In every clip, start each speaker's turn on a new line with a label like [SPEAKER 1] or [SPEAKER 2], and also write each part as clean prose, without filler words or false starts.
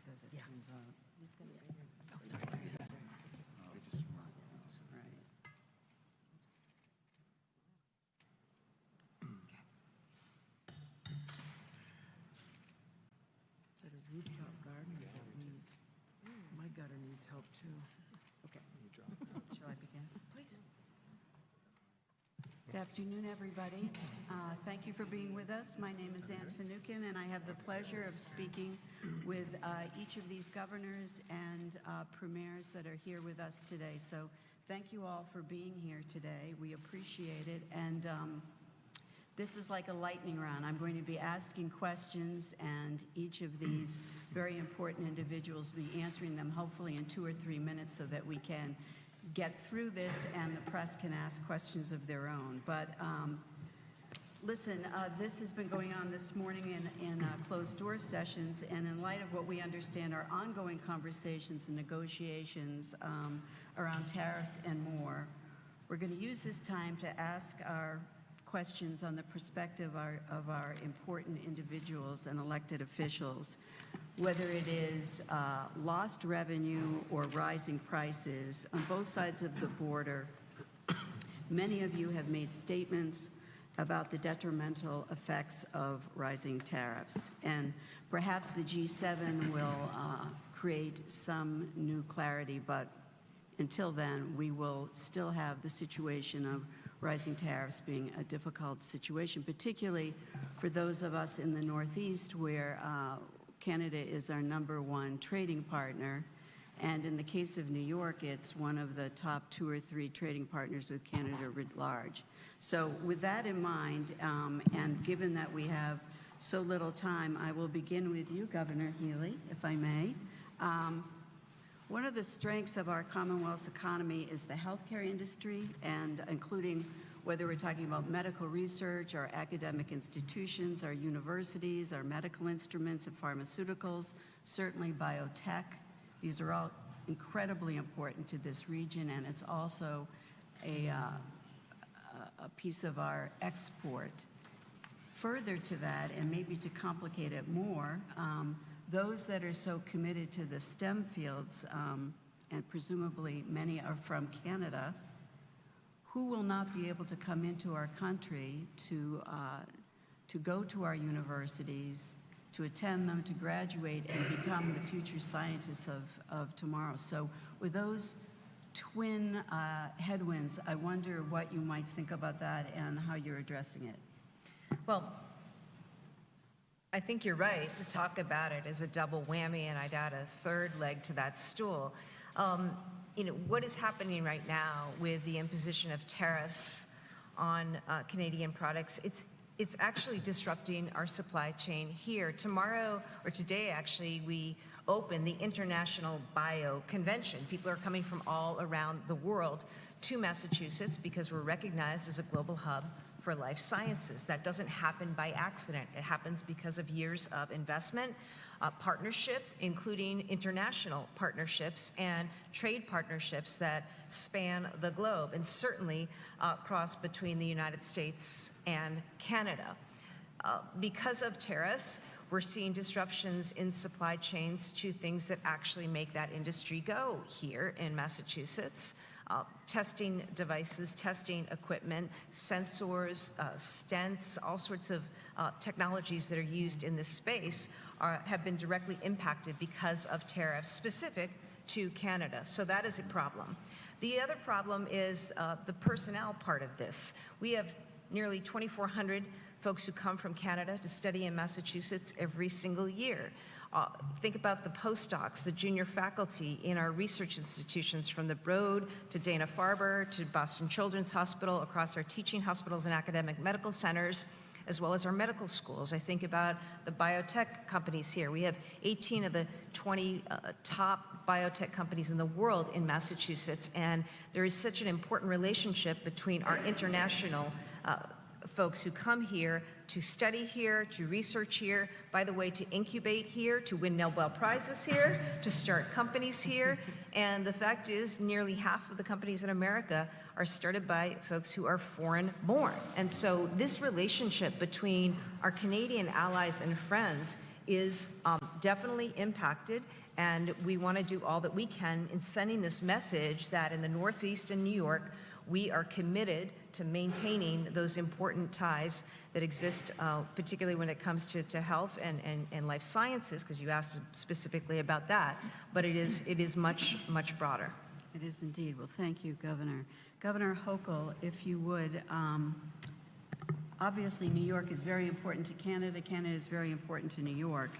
[SPEAKER 1] works as it turns out.
[SPEAKER 2] Oh, sorry.
[SPEAKER 1] Right. But a rooftop garden that needs, my gutter needs help too. Okay. Shall I begin? Please. Good afternoon, everybody. Thank you for being with us. My name is Ann Finucane, and I have the pleasure of speaking with each of these governors and premiers that are here with us today. So thank you all for being here today. We appreciate it. And this is like a lightning round. I'm going to be asking questions, and each of these very important individuals will be answering them hopefully in 2 or 3 minutes so that we can get through this and the press can ask questions of their own. But listen, this has been going on this morning in closed-door sessions, and in light of what we understand are ongoing conversations and negotiations around tariffs and more, we're going to use this time to ask our questions on the perspective of our important individuals and elected officials, whether it is lost revenue or rising prices on both sides of the border. Many of you have made statements about the detrimental effects of rising tariffs, and perhaps the G7 will create some new clarity, but until then, we will still have the situation of rising tariffs being a difficult situation, particularly for those of us in the Northeast where Canada is our #1 trading partner. And in the case of New York, it's one of the top 2 or 3 trading partners with Canada writ large. So with that in mind, and given that we have so little time, I will begin with you, Governor Healy, if I may. One of the strengths of our Commonwealth's economy is the healthcare industry, and including whether we're talking about medical research, our academic institutions, our universities, our medical instruments and pharmaceuticals, certainly biotech. These are all incredibly important to this region, and it's also a piece of our export. Further to that, and maybe to complicate it more, those that are so committed to the STEM fields, and presumably many are from Canada, who will not be able to come into our country to go to our universities, to attend them, to graduate, and become the future scientists of tomorrow. So with those twin headwinds, I wonder what you might think about that and how you're addressing it.
[SPEAKER 2] Well, I think you're right to talk about it as a double whammy, and I'd add a third leg to that stool. What is happening right now with the imposition of tariffs on Canadian products, it's actually disrupting our supply chain here. Tomorrow, or today actually, we open the International Bio Convention. People are coming from all around the world to Massachusetts because we're recognized as a global hub for life sciences. That doesn't happen by accident. It happens because of years of investment, partnership, including international partnerships and trade partnerships that span the globe, and certainly cross between the United States and Canada. Because of tariffs, we're seeing disruptions in supply chains to things that actually make that industry go here in Massachusetts. Testing devices, testing equipment, sensors, stents, all sorts of technologies that are used in this space have been directly impacted because of tariffs specific to Canada. So that is a problem. The other problem is the personnel part of this. We have nearly 2,400 folks who come from Canada to study in Massachusetts every single year. Think about the postdocs, the junior faculty in our research institutions, from the Broad to Dana-Farber to Boston Children's Hospital, across our teaching hospitals and academic medical centers, as well as our medical schools. I think about the biotech companies here. We have 18 of the 20 top biotech companies in the world in Massachusetts, and there is such an important relationship between our international folks who come here to study here, to research here, by the way, to incubate here, to win Nobel Prizes here, to start companies here. And the fact is, nearly half of the companies in America are started by folks who are foreign-born. And so this relationship between our Canadian allies and friends is definitely impacted, and we want to do all that we can in sending this message that in the Northeast and New York, we are committed to maintaining those important ties that exist, particularly when it comes to health and life sciences, because you asked specifically about that, but it is much, much broader.
[SPEAKER 1] It is indeed. Well, thank you, Governor. Governor Hochul, if you would, obviously New York is very important to Canada. Canada is very important to New York.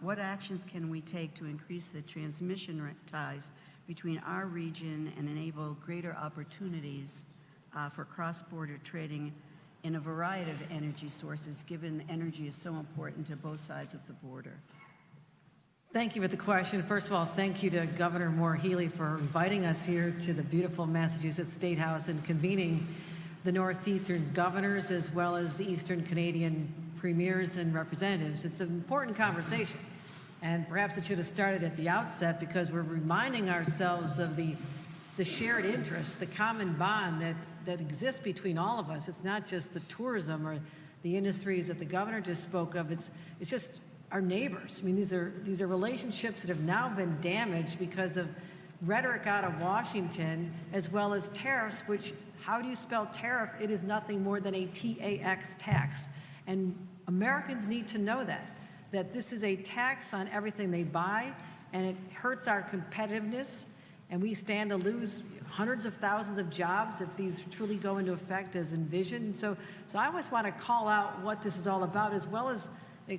[SPEAKER 1] What actions can we take to increase the transmission ties between our region and enable greater opportunities for cross-border trading in a variety of energy sources, given energy is so important to both sides of the border?
[SPEAKER 3] Thank you for the question. First of all, thank you to Governor Moore Healey for inviting us here to the beautiful Massachusetts State House and convening the Northeastern governors as well as the Eastern Canadian premiers and representatives. It's an important conversation, and perhaps it should have started at the outset because we're reminding ourselves of the shared interest, the common bond that exists between all of us. It's not just the tourism or the industries that the governor just spoke of. It's just our neighbors. I mean, these are relationships that have now been damaged because of rhetoric out of Washington, as well as tariffs, which, how do you spell tariff? It is nothing more than a TAX tax. And Americans need to know that this is a tax on everything they buy, and it hurts our competitiveness, and we stand to lose hundreds of thousands of jobs if these truly go into effect as envisioned. So I always want to call out what this is all about, as well as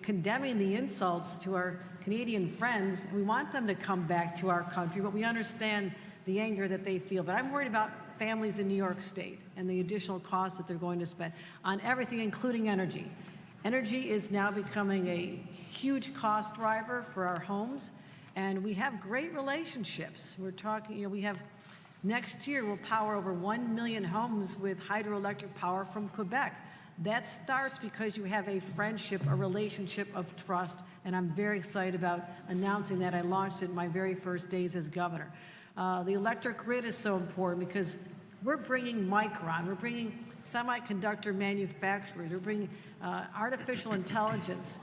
[SPEAKER 3] condemning the insults to our Canadian friends. We want them to come back to our country, but we understand the anger that they feel. But I'm worried about families in New York State and the additional costs that they're going to spend on everything, including energy. Energy is now becoming a huge cost driver for our homes, and we have great relationships. We're talking, we have, next year we'll power over 1 million homes with hydroelectric power from Quebec. That starts because you have a friendship, a relationship of trust, and I'm very excited about announcing that. I launched it in my very first days as governor. The electric grid is so important because we're bringing Micron, we're bringing semiconductor manufacturers, we're bringing artificial intelligence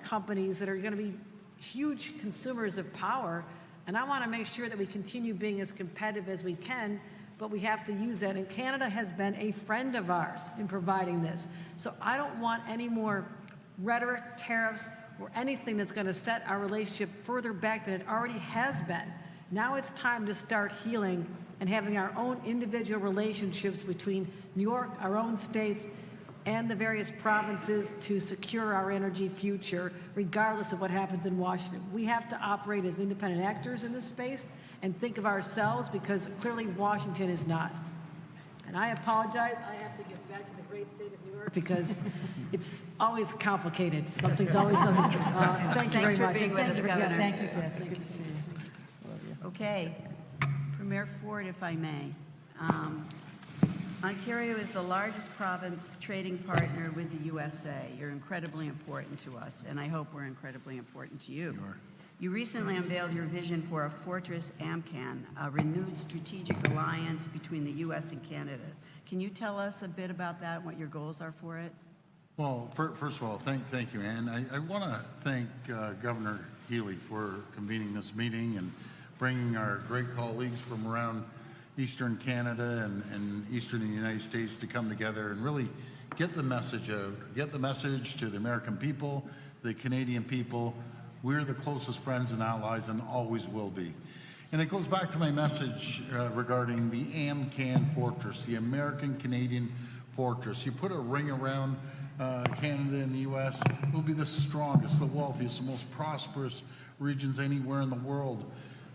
[SPEAKER 3] companies that are going to be huge consumers of power, and I want to make sure that we continue being as competitive as we can, but we have to use that. And Canada has been a friend of ours in providing this. So I don't want any more rhetoric, tariffs, or anything that's going to set our relationship further back than it already has been. Now it's time to start healing and having our own individual relationships between New York, our own states, and the various provinces to secure our energy future, regardless of what happens in Washington. We have to operate as independent actors in this space and think of ourselves, because clearly Washington is not. And I apologize, I have to get back to the great state of New York because it's always complicated. Something's always something. Thank you very much.
[SPEAKER 1] Thanks for being with us, Governor.
[SPEAKER 3] Thank you, Beth. Thank you.
[SPEAKER 1] Okay, Premier Ford, if I may. Ontario is the largest province trading partner with the USA. You're incredibly important to us, and I hope we're incredibly important to you. You recently unveiled your vision for a Fortress AMCAN, a renewed strategic alliance between the U.S. and Canada. Can you tell us a bit about that, what your goals are for it?
[SPEAKER 4] Well, first of all, thank you, Ann. I want to thank Governor Healey for convening this meeting and bringing our great colleagues from around Eastern Canada and Eastern United States to come together and really get the message out, get the message to the American people, the Canadian people. We're the closest friends and allies and always will be. And it goes back to my message regarding the AMCAN Fortress, the American-Canadian Fortress. You put a ring around Canada and the U.S., we'll be the strongest, the wealthiest, the most prosperous regions anywhere in the world.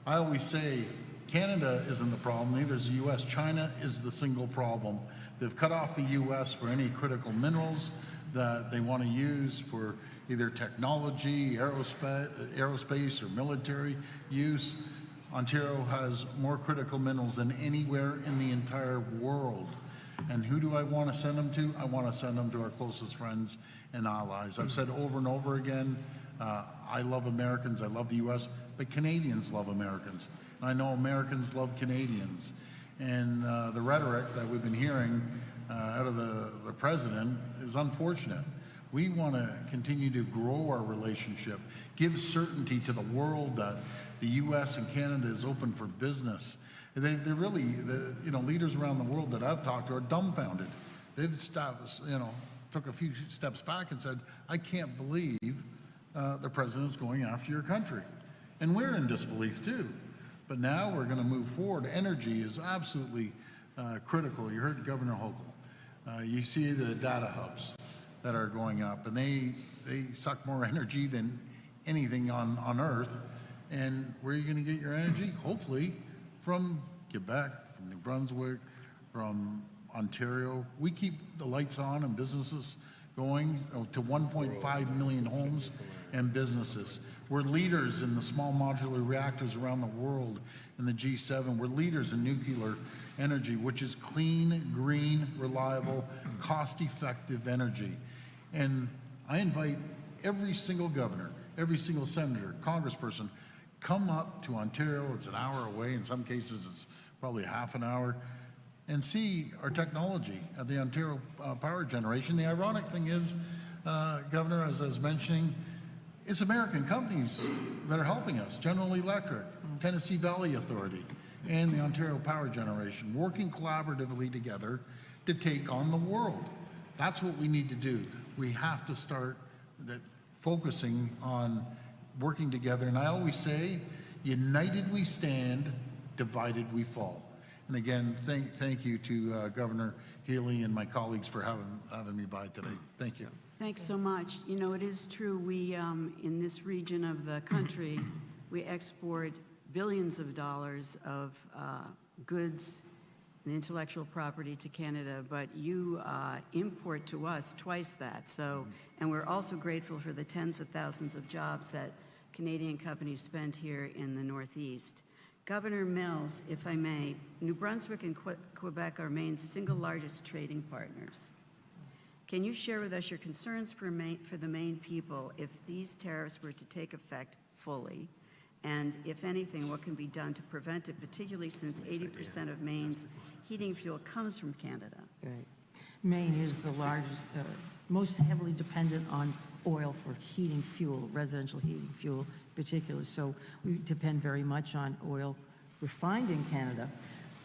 [SPEAKER 4] I always say Canada isn't the problem, neither is the U.S. China is the single problem. They've cut off the U.S. for any critical minerals that they want to use for either technology, aerospace, or military use. Ontario has more critical minerals than anywhere in the entire world. And who do I want to send them to? I want to send them to our closest friends and allies. I've said over and over again, I love Americans, I love the U.S., but Canadians love Americans. And I know Americans love Canadians. And the rhetoric that we've been hearing out of the president is unfortunate. We want to continue to grow our relationship, give certainty to the world that the U.S. and Canada is open for business. They're really, leaders around the world that I've talked to are dumbfounded. They've stopped, took a few steps back and said, I can't believe the president's going after your country. And we're in disbelief too. But now we're going to move forward. Energy is absolutely critical. You heard Governor Hochul. You see the data hubs that are going up, and they suck more energy than anything on Earth. And where are you going to get your energy? Hopefully from Quebec, from New Brunswick, from Ontario. We keep the lights on and businesses going to 1.5 million homes and businesses. We're leaders in the small modular reactors around the world in the G7. We're leaders in nuclear energy, which is clean, green, reliable, cost-effective energy. And I invite every single governor, every single senator, congressperson, come up to Ontario. It's an hour away. In some cases, it's probably half an hour, and see our technology at the Ontario Power Generation. The ironic thing is, Governor, as I was mentioning, it's American companies that are helping us. General Electric, Tennessee Valley Authority, and the Ontario Power Generation, working collaboratively together to take on the world. That's what we need to do. We have to start focusing on working together. And I always say, united we stand, divided we fall. And again, thank you to Governor Healy and my colleagues for having me by today. Thank you.
[SPEAKER 1] Thanks so much. It is true, we, in this region of the country, we export billions of dollars of goods and intellectual property to Canada, but you import to us twice that. So, and we're also grateful for the tens of thousands of jobs that Canadian companies spend here in the Northeast. Governor Mills, if I may, New Brunswick and Quebec are Maine's single largest trading partners. Can you share with us your concerns for the Maine people if these tariffs were to take effect fully? And if anything, what can be done to prevent it, particularly since 80% of Maine's heating fuel comes from Canada?
[SPEAKER 5] Right. Maine is the largest, most heavily dependent on oil for heating fuel, residential heating fuel in particular. So we depend very much on oil refined in Canada.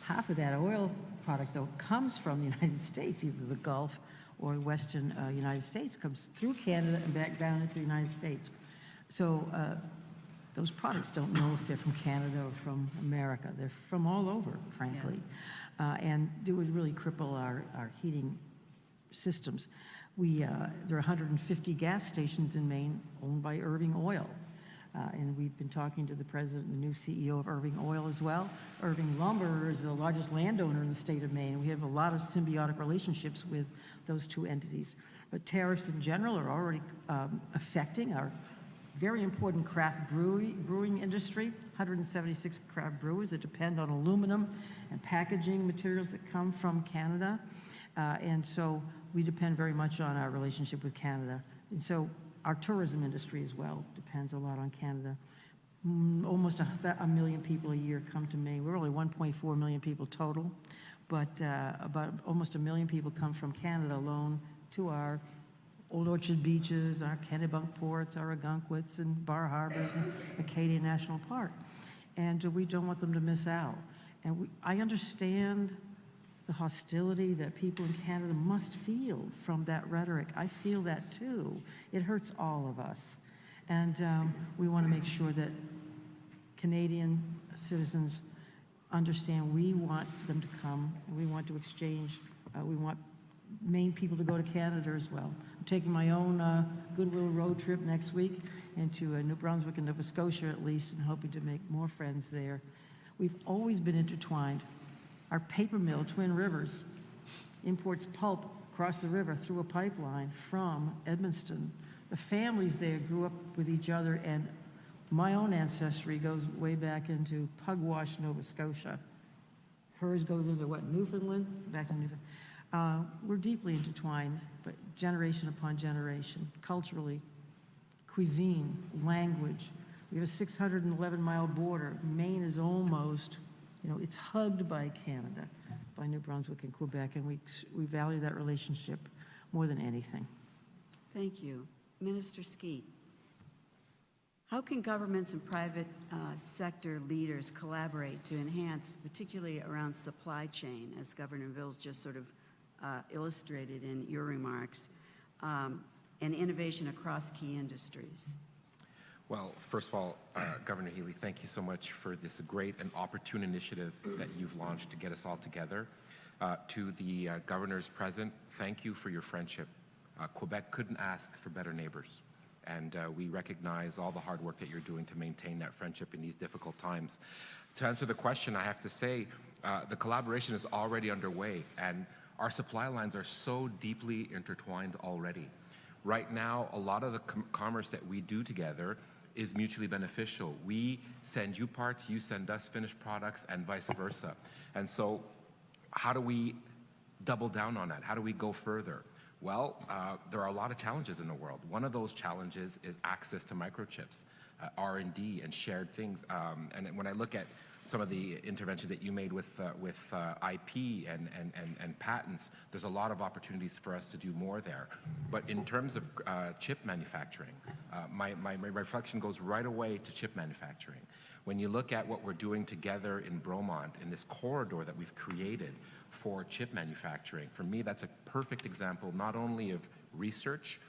[SPEAKER 5] Half of that oil product, though, comes from the United States, either the Gulf or Western United States, comes through Canada and back down into the United States. So those products don't know if they're from Canada or from America. They're from all over, frankly. Yeah. And it would really cripple our heating systems. There are 150 gas stations in Maine owned by Irving Oil. And we've been talking to the president and the new CEO of Irving Oil as well. Irving Lumber is the largest landowner in the state of Maine. We have a lot of symbiotic relationships with those two entities. But tariffs in general are already affecting our very important craft brewing industry. 176 craft brewers that depend on aluminum and packaging materials that come from Canada. And so we depend very much on our relationship with Canada. And so our tourism industry as well depends a lot on Canada. Almost a million people a year come to Maine. We're only 1.4 million people total, but about almost a million people come from Canada alone to our Old Orchard beaches, our Kennebunk ports, our Algonquins and Bar Harbors and Acadia National Park. And we don't want them to miss out. And I understand the hostility that people in Canada must feel from that rhetoric. I feel that too. It hurts all of us. And we want to make sure that Canadian citizens understand we want them to come, and we want to exchange. We want Maine people to go to Canada as well. I'm taking my own Goodwill road trip next week into New Brunswick and Nova Scotia at least, and hoping to make more friends there. We've always been intertwined. Our paper mill, Twin Rivers, imports pulp across the river through a pipeline from Edmundston. The families there grew up with each other, and my own ancestry goes way back into Pugwash, Nova Scotia. Hers goes into what, Newfoundland? Back to Newfoundland. We're deeply intertwined, but generation upon generation, culturally, cuisine, language. We have a 611-mile border. Maine is almost, it's hugged by Canada, by New Brunswick and Quebec, and we value that relationship more than anything.
[SPEAKER 1] Thank you. Minister Skeet, how can governments and private sector leaders collaborate to enhance, particularly around supply chain, as Governor Mills just sort of illustrated in your remarks, and innovation across key industries?
[SPEAKER 6] Well, first of all, Governor Healy, thank you so much for this great and opportune initiative that you've launched to get us all together. To the governors present, thank you for your friendship. Quebec couldn't ask for better neighbors, and we recognize all the hard work that you're doing to maintain that friendship in these difficult times. To answer the question, I have to say the collaboration is already underway, and our supply lines are so deeply intertwined already. Right now, a lot of the commerce that we do together is mutually beneficial. We send you parts, you send us finished products, and vice versa. And so how do we double down on that? How do we go further? Well, there are a lot of challenges in the world. One of those challenges is access to microchips, R&D, and shared things. And when I look at some of the interventions that you made with IP and patents, there's a lot of opportunities for us to do more there. But in terms of chip manufacturing, my reflection goes right away to chip manufacturing. When you look at what we're doing together in Bromont, in this corridor that we've created for chip manufacturing, for me, that's a perfect example not only of research,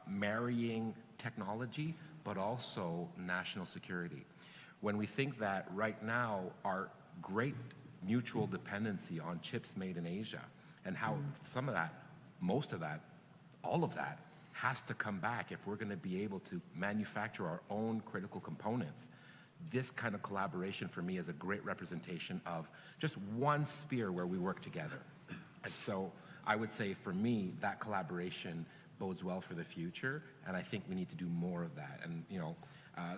[SPEAKER 6] marrying technology, but also national security. When we think that right now our great mutual dependency on chips made in Asia, and how some of that, most of that, all of that has to come back if we're going to be able to manufacture our own critical components. This kind of collaboration for me is a great representation of just one sphere where we work together. And so I would say for me, that collaboration bodes well for the future, and I think we need to do more of that. And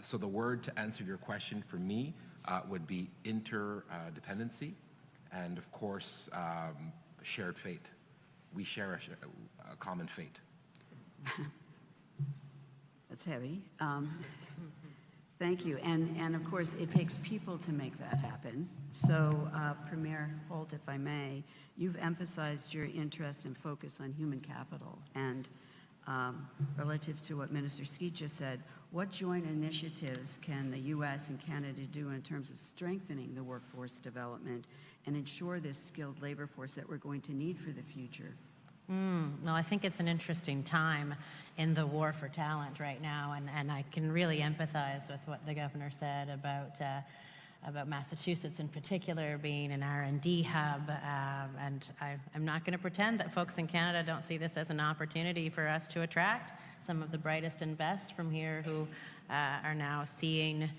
[SPEAKER 6] so the word to answer your question for me would be interdependency, and of course, shared fate. We share a common fate.
[SPEAKER 1] That's heavy. Thank you. And of course, it takes people to make that happen. So, Premier Holt, if I may, you've emphasized your interest and focus on human capital. And relative to what Minister Skeet just said, what joint initiatives can the U.S. and Canada do in terms of strengthening the workforce development and ensure this skilled labor force that we're going to need for the future?
[SPEAKER 7] Well, I think it's an interesting time in the war for talent right now, and I can really empathize with what the governor said about Massachusetts in particular being an R&D hub, and I'm not going to pretend that folks in Canada don't see this as an opportunity for us to attract some of the brightest and best from here who are now seeing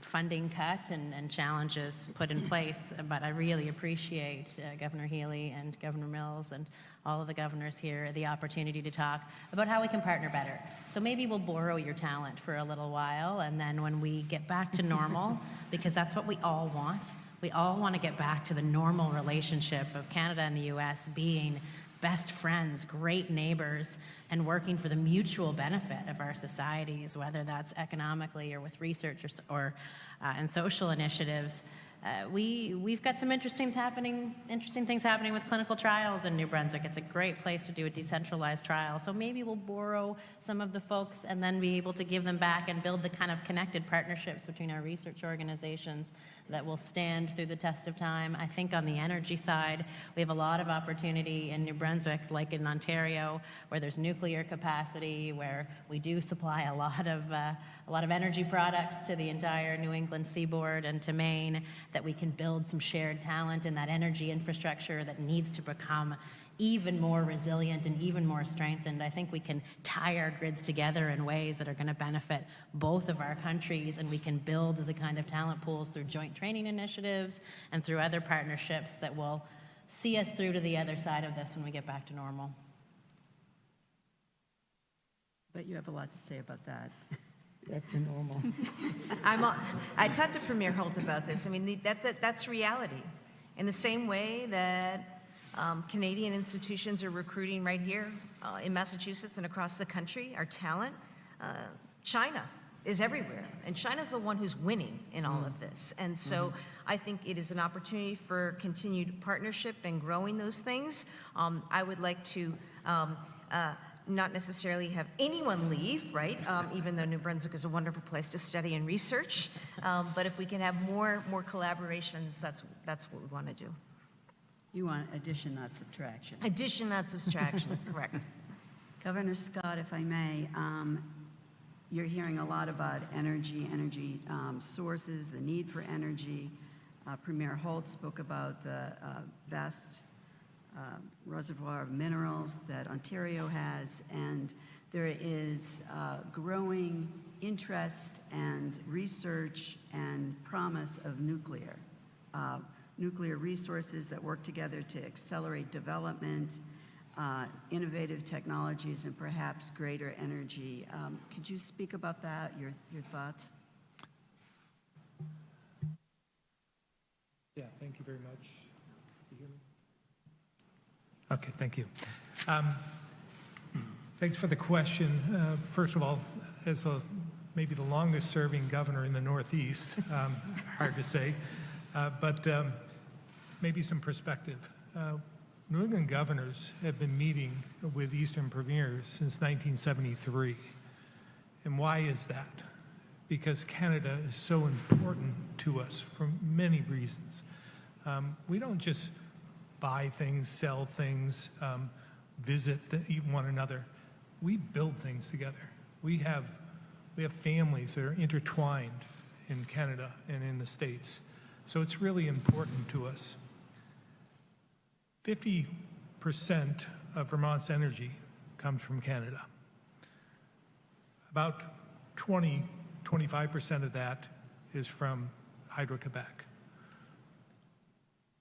[SPEAKER 7] funding cut and challenges put in place. But I really appreciate Governor Healy and Governor Mills and all of the governors here the opportunity to talk about how we can partner better. So maybe we'll borrow your talent for a little while, and then when we get back to normal, because that's what we all want. We all want to get back to the normal relationship of Canada and the US being best friends, great neighbors, and working for the mutual benefit of our societies, whether that's economically or with research or and social initiatives. We've got some interesting things happening with clinical trials in New Brunswick. It's a great place to do a decentralized trial. So maybe we'll borrow some of the folks and then be able to give them back and build the kind of connected partnerships between our research organizations that will stand through the test of time. I think on the energy side, we have a lot of opportunity in New Brunswick, like in Ontario, where there's nuclear capacity, where we do supply a lot of energy products to the entire New England seaboard and to Maine, that we can build some shared talent in that energy infrastructure that needs to become even more resilient and even more strengthened. I think we can tie our grids together in ways that are going to benefit both of our countries, and we can build the kind of talent pools through joint training initiatives and through other partnerships that will see us through to the other side of this when we get back to normal.
[SPEAKER 1] But you have a lot to say about that.
[SPEAKER 5] That's a normal.
[SPEAKER 8] I talked to Premier Holt about this. I mean, that's reality. In the same way that Canadian institutions are recruiting right here in Massachusetts and across the country, our talent, China is everywhere. And China's the one who's winning in all of this. And so I think it is an opportunity for continued partnership and growing those things. I would like to not necessarily have anyone leave, right? Even though New Brunswick is a wonderful place to study and research. But if we can have more collaborations, that's what we want to do.
[SPEAKER 1] You want addition, not subtraction.
[SPEAKER 8] Addition, not subtraction, correct.
[SPEAKER 1] Governor Scott, if I may, you're hearing a lot about energy sources, the need for energy. Premier Holt spoke about the vast reservoir of minerals that Ontario has, and there is growing interest and research and promise of nuclear resources that work together to accelerate development, innovative technologies, and perhaps greater energy. Could you speak about that, your thoughts?
[SPEAKER 9] Yeah, thank you very much. You hear me? Okay, thank you. Thanks for the question. First of all, as maybe the longest serving governor in the Northeast, hard to say, but maybe some perspective. New England governors have been meeting with Eastern premiers since 1973. And why is that? Because Canada is so important to us for many reasons. We don't just buy things, sell things, visit one another. We build things together. We have families that are intertwined in Canada and in the States. So it's really important to us. 50% of Vermont's energy comes from Canada. About 25% of that is from Hydro-Quebec.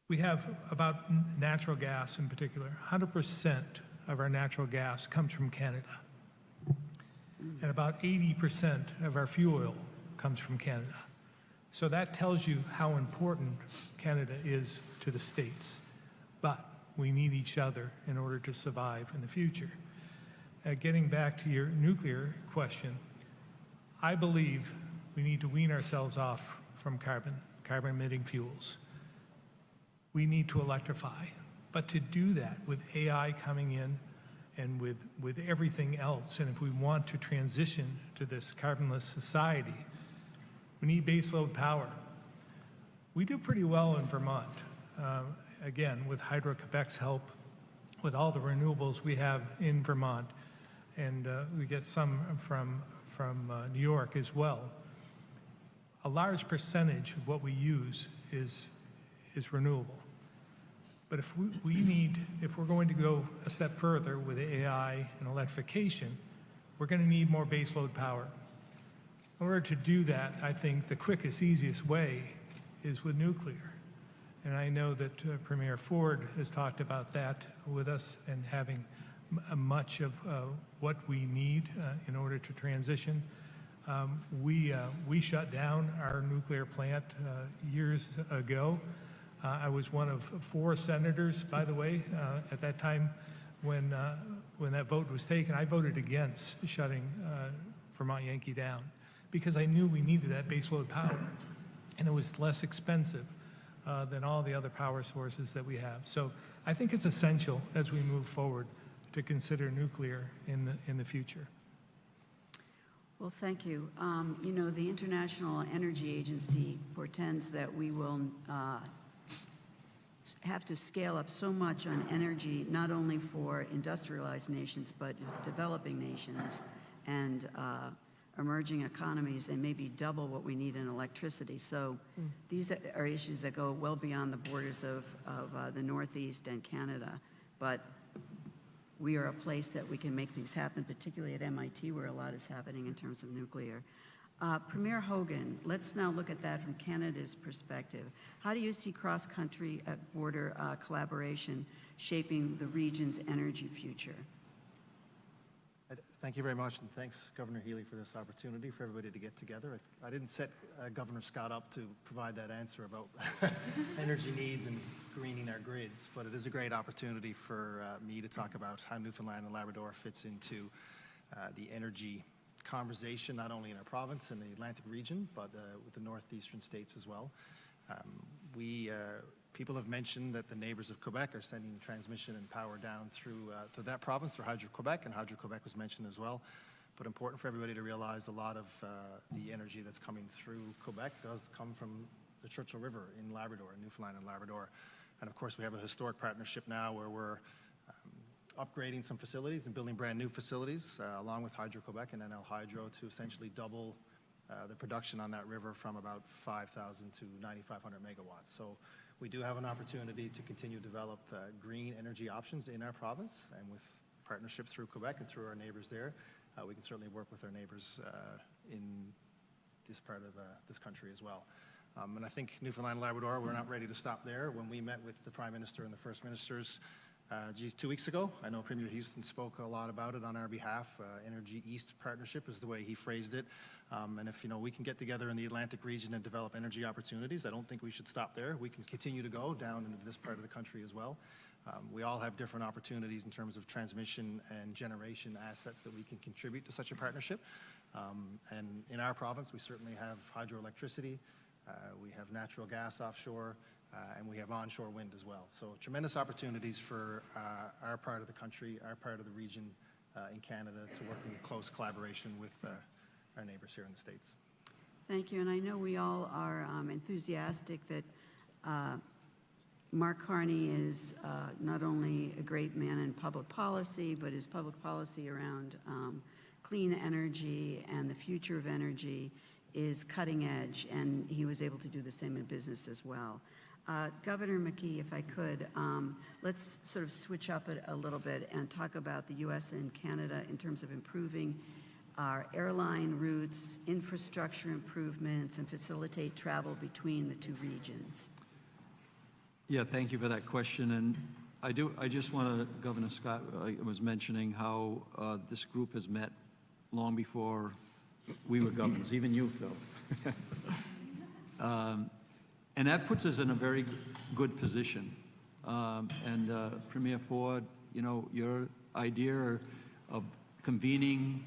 [SPEAKER 9] We have about natural gas in particular. 100% of our natural gas comes from Canada. And about 80% of our fuel oil comes from Canada. So that tells you how important Canada is to the States. But we need each other in order to survive in the future. Getting back to your nuclear question, I believe we need to wean ourselves off from carbon-emitting fuels. We need to electrify. But to do that with AI coming in and with everything else, and if we want to transition to this carbonless society, we need baseload power. We do pretty well in Vermont. Again, with Hydro-Quebec's help, with all the renewables we have in Vermont, and we get some from New York as well. A large percentage of what we use is renewable. But if we're going to go a step further with AI and electrification, we're going to need more baseload power. In order to do that, I think the quickest, easiest way is with nuclear. And I know that Premier Ford has talked about that with us and having much of what we need in order to transition. We shut down our nuclear plant years ago. I was one of 4 senators, by the way, at that time when that vote was taken. I voted against shutting Vermont Yankee down because I knew we needed that baseload power, and it was less expensive than all the other power sources that we have. So I think it's essential as we move forward to consider nuclear in the future.
[SPEAKER 1] Well, thank you. You know, the International Energy Agency portends that we will have to scale up so much on energy, not only for industrialized nations, but developing nations and emerging economies, and maybe double what we need in electricity. So these are issues that go well beyond the borders of the Northeast and Canada. But we are a place that we can make things happen, particularly at MIT, where a lot is happening in terms of nuclear. Premier Hogan, let's now look at that from Canada's perspective. How do you see cross-country border collaboration shaping the region's energy future?
[SPEAKER 10] Thank you very much, and thanks, Governor Healy, for this opportunity for everybody to get together. I didn't set Governor Scott up to provide that answer about energy needs and greening our grids, but it is a great opportunity for me to talk about how Newfoundland and Labrador fits into the energy conversation, not only in our province and the Atlantic region, but with the northeastern states as well. We People have mentioned that the neighbors of Quebec are sending transmission and power down through to that province through Hydro-Quebec, and Hydro-Quebec was mentioned as well. But important for everybody to realize a lot of the energy that's coming through Quebec does come from the Churchill River in Labrador, Newfoundland and Labrador. And of course, we have a historic partnership now where we're upgrading some facilities and building brand new facilities along with Hydro-Quebec and NL Hydro to essentially double the production on that river from about 5,000 to 9,500 megawatts. So we do have an opportunity to continue to develop green energy options in our province, and with partnership through Quebec and through our neighbors there, we can certainly work with our neighbors in this part of this country as well. And I think Newfoundland and Labrador, we're not ready to stop there. When we met with the Prime Minister and the First Ministers 2 weeks ago, I know Premier Houston spoke a lot about it on our behalf. Energy East Partnership is the way he phrased it. And if we can get together in the Atlantic region and develop energy opportunities, I don't think we should stop there. We can continue to go down into this part of the country as well. We all have different opportunities in terms of transmission and generation assets that we can contribute to such a partnership. And in our province, we certainly have hydroelectricity, we have natural gas offshore, and we have onshore wind as well. So tremendous opportunities for our part of the country, our part of the region in Canada to work in close collaboration with our neighbors here in the States.
[SPEAKER 1] Thank you, and I know we all are enthusiastic that Mark Carney is not only a great man in public policy, but his public policy around clean energy and the future of energy is cutting edge, and he was able to do the same in business as well. Governor McKee, if I could, let's sort of switch up it a little bit and talk about the U.S. and Canada in terms of improving our airline routes, infrastructure improvements, and facilitate travel between the two regions.
[SPEAKER 11] Yeah, thank you for that question. And I just want to, Governor Scott was mentioning how this group has met long before we were governors, even you, Phil. And that puts us in a very good position. Premier Ford, your idea of convening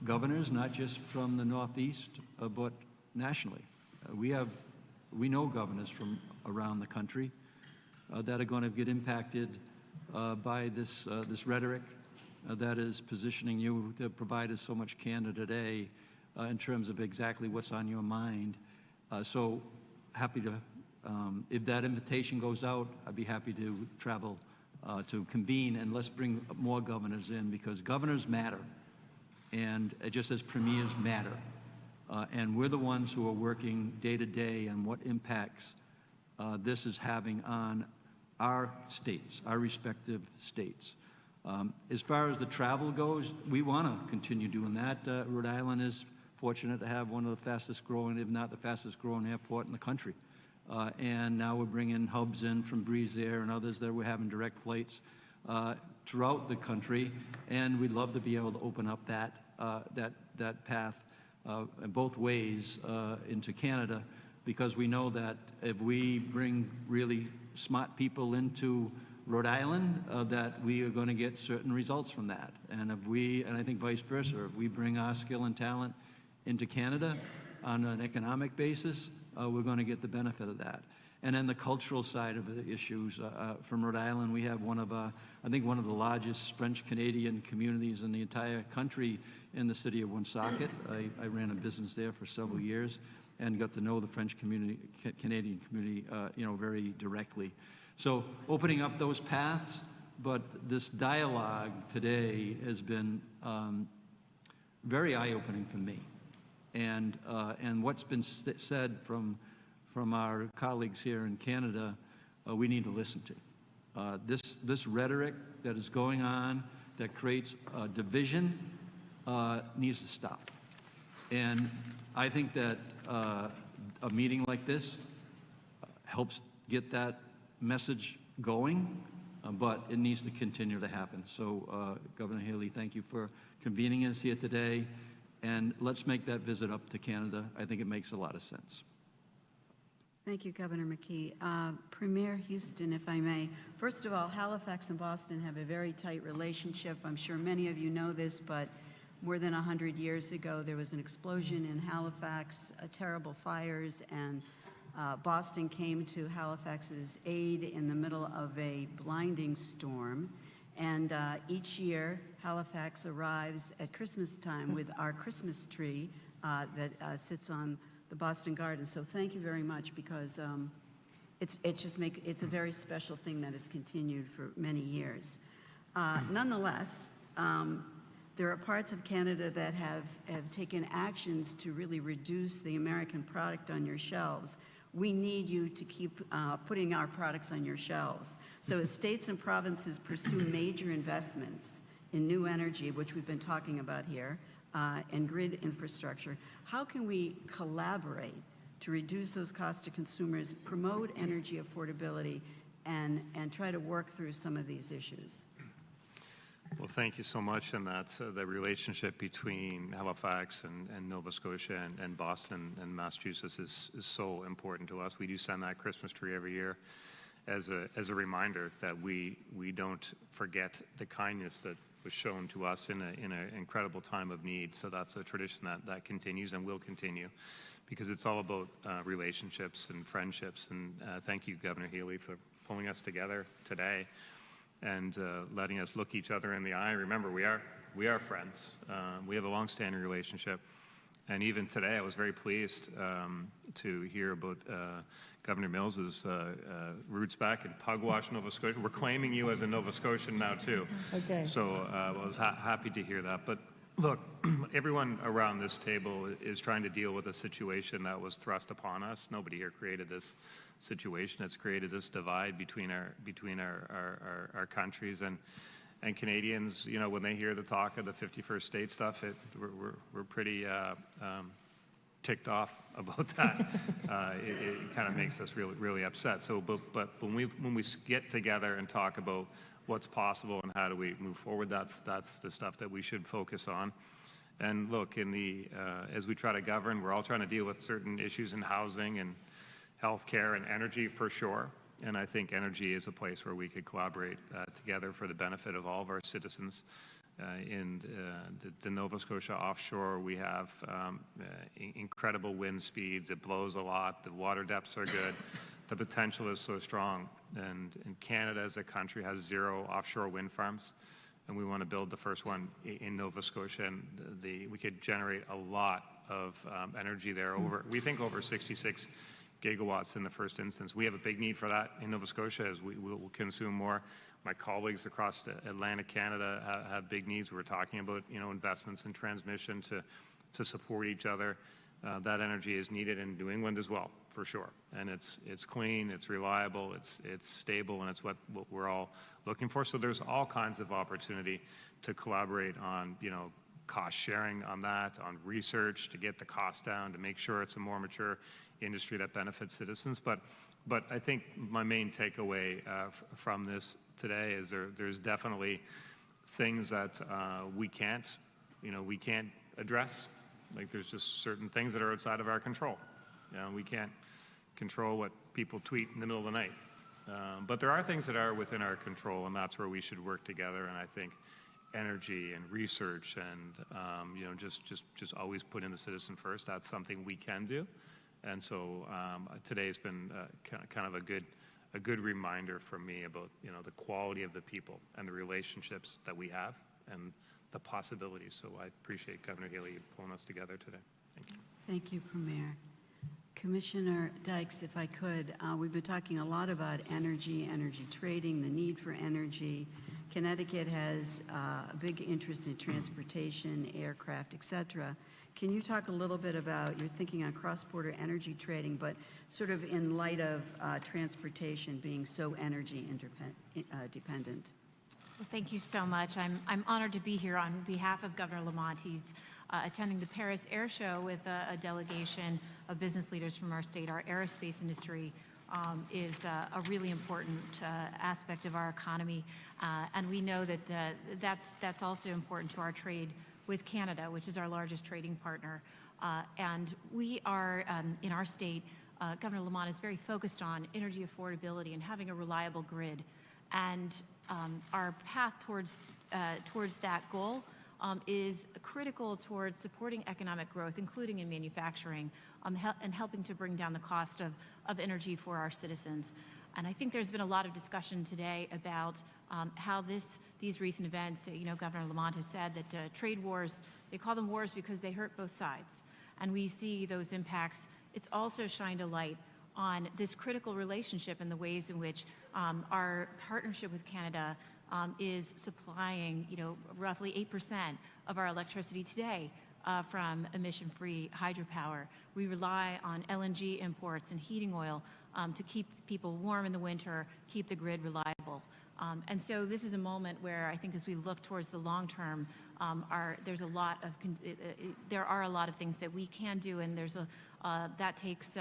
[SPEAKER 11] governors, not just from the Northeast, but nationally. We know governors from around the country that are going to get impacted by this rhetoric that is positioning you to provide us so much candor today in terms of exactly what's on your mind. So happy to, if that invitation goes out, I'd be happy to travel to convene, and let's bring more governors in, because governors matter, and just as premiers matter. And we're the ones who are working day to day on what impacts this is having on our states, our respective states. As far as the travel goes, we want to continue doing that. Rhode Island is fortunate to have one of the fastest growing, if not the fastest growing airport in the country. And now we're bringing hubs in from Breeze Air and others that we're having direct flights throughout the country. And we'd love to be able to open up that path in both ways into Canada, because we know that if we bring really smart people into Rhode Island, that we are going to get certain results from that. And I think vice versa, if we bring our skill and talent into Canada on an economic basis, we're going to get the benefit of that. And then the cultural side of the issues, from Rhode Island, we have I think one of the largest French-Canadian communities in the entire country in the city of Woonsocket. I ran a business there for several years and got to know the French community, Canadian community, very directly. So opening up those paths, but this dialogue today has been very eye-opening for me. And what's been said from our colleagues here in Canada, we need to listen to. This rhetoric that is going on that creates division needs to stop. And I think that a meeting like this helps get that message going, but it needs to continue to happen. So, Governor Healy, thank you for convening us here today, and let's make that visit up to Canada. I think it makes a lot of sense.
[SPEAKER 1] Thank you, Governor McKee. Premier Houston, if I may. First of all, Halifax and Boston have a very tight relationship. I'm sure many of you know this, but more than 100 years ago, there was an explosion in Halifax, terrible fires, and Boston came to Halifax's aid in the middle of a blinding storm. And each year, Halifax arrives at Christmas time with our Christmas tree that sits on the Boston Garden. So thank you very much, because it's a very special thing that has continued for many years. Nonetheless, there are parts of Canada that have taken actions to really reduce the American product on your shelves. We need you to keep putting our products on your shelves. So as states and provinces pursue major investments in new energy, which we've been talking about here, and grid infrastructure, how can we collaborate to reduce those costs to consumers, promote energy affordability, and try to work through some of these issues?
[SPEAKER 12] Well, thank you so much. And that's the relationship between Halifax and Nova Scotia and Boston and Massachusetts is so important to us. We do send that Christmas tree every year as a reminder that we don't forget the kindness that was shown to us in an incredible time of need. So that's a tradition that continues and will continue, because it's all about relationships and friendships. And thank you, Governor Healy, for pulling us together today and letting us look each other in the eye. Remember, we are friends. We have a long-standing relationship. And even today, I was very pleased to hear about Governor Mills's roots back in Pugwash, Nova Scotia. We're claiming you as a Nova Scotian now, too.
[SPEAKER 5] Okay.
[SPEAKER 12] So I was happy to hear that. But look, everyone around this table is trying to deal with a situation that was thrust upon us. Nobody here created this situation. It's created this divide between our countries, and Canadians, you know, when they hear the talk of the 51st state stuff, we're pretty ticked off about that. It kind of makes us really upset. So, but when we get together and talk about what's possible and how do we move forward, that's the stuff that we should focus on. And look, as we try to govern, we're all trying to deal with certain issues in housing and healthcare and energy, for sure. And I think energy is a place where we could collaborate together for the benefit of all of our citizens. In the Nova Scotia offshore, we have incredible wind speeds. It blows a lot. The water depths are good. The potential is so strong. And Canada as a country has 0 offshore wind farms. And we want to build the first one in Nova Scotia. And we could generate a lot of energy there. We think over 66 gigawatts in the first instance. We have a big need for that in Nova Scotia, as we will consume more. My colleagues across Atlantic Canada have big needs. We're talking about, you know, investments in transmission to support each other. That energy is needed in New England as well, for sure. And it's clean, it's reliable, it's stable, and it's what we're all looking for. So there's all kinds of opportunity to collaborate on, you know, cost sharing on that, on research to get the cost down, to make sure it's a more mature industry that benefits citizens. But I think my main takeaway from this today is there's definitely things that we can't address. Like, there's just certain things that are outside of our control. You know, we can't control what people tweet in the middle of the night. But there are things that are within our control, and that's where we should work together. And I think energy and research and you know, just always putting the citizen first, that's something we can do. And so today's been kind of a good reminder for me about, you know, the quality of the people and the relationships that we have and the possibilities. So I appreciate Governor Healy pulling us together today. Thank you.
[SPEAKER 1] Thank you, Premier. Commissioner Dykes, if I could, we've been talking a lot about energy trading, the need for energy. Connecticut has a big interest in transportation, aircraft, et cetera. Can you talk a little bit about your thinking on cross-border energy trading, but sort of in light of transportation being so energy dependent?
[SPEAKER 13] Well, thank you so much. I'm honored to be here on behalf of Governor Lamont. He's attending the Paris Air Show with a delegation of business leaders from our state. Our aerospace industry is a really important aspect of our economy, and we know that that's also important to our trade with Canada, which is our largest trading partner. And we are, in our state, Governor Lamont is very focused on energy affordability and having a reliable grid. And our path towards that goal is critical towards supporting economic growth, including in manufacturing, and helping to bring down the cost of energy for our citizens. And I think there's been a lot of discussion today about how these recent events, Governor Lamont has said that trade wars, they call them wars because they hurt both sides. And we see those impacts. It's also shined a light on this critical relationship and the ways in which our partnership with Canada is supplying, roughly 8% of our electricity today from emission-free hydropower. We rely on LNG imports and heating oil to keep people warm in the winter, keep the grid reliable. And so this is a moment where I think as we look towards the long term, there are a lot of things that we can do, and that takes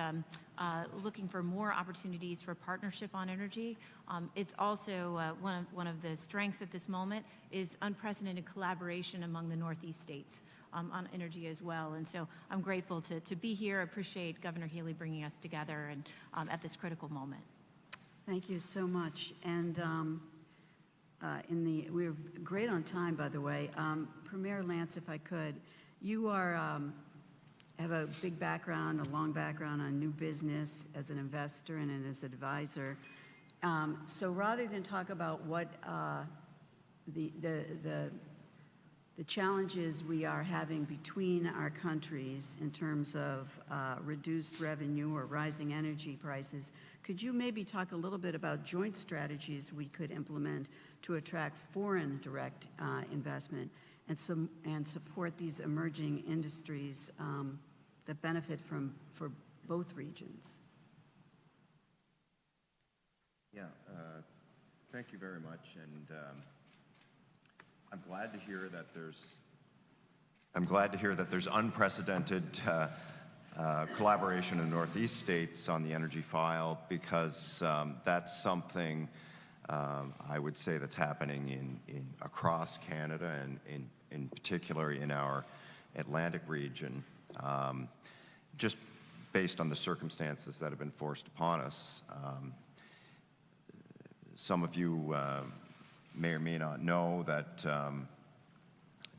[SPEAKER 13] looking for more opportunities for partnership on energy. It's also one of the strengths at this moment is unprecedented collaboration among the Northeast states on energy as well. And so I'm grateful to be here. I appreciate Governor Healy bringing us together and at this critical moment.
[SPEAKER 1] Thank you so much. And we're great on time, by the way. Premier Lance, if I could, you have a big background, a long background on new business as an investor and as an advisor. So rather than talk about what the challenges we are having between our countries in terms of reduced revenue or rising energy prices, could you maybe talk a little bit about joint strategies we could implement to attract foreign direct investment and support these emerging industries that benefit for both regions?
[SPEAKER 14] Yeah, thank you very much, and I'm glad to hear that there's unprecedented collaboration in Northeast states on the energy file, because that's something I would say that's happening across Canada and in particular in our Atlantic region, just based on the circumstances that have been forced upon us. Some of you may or may not know that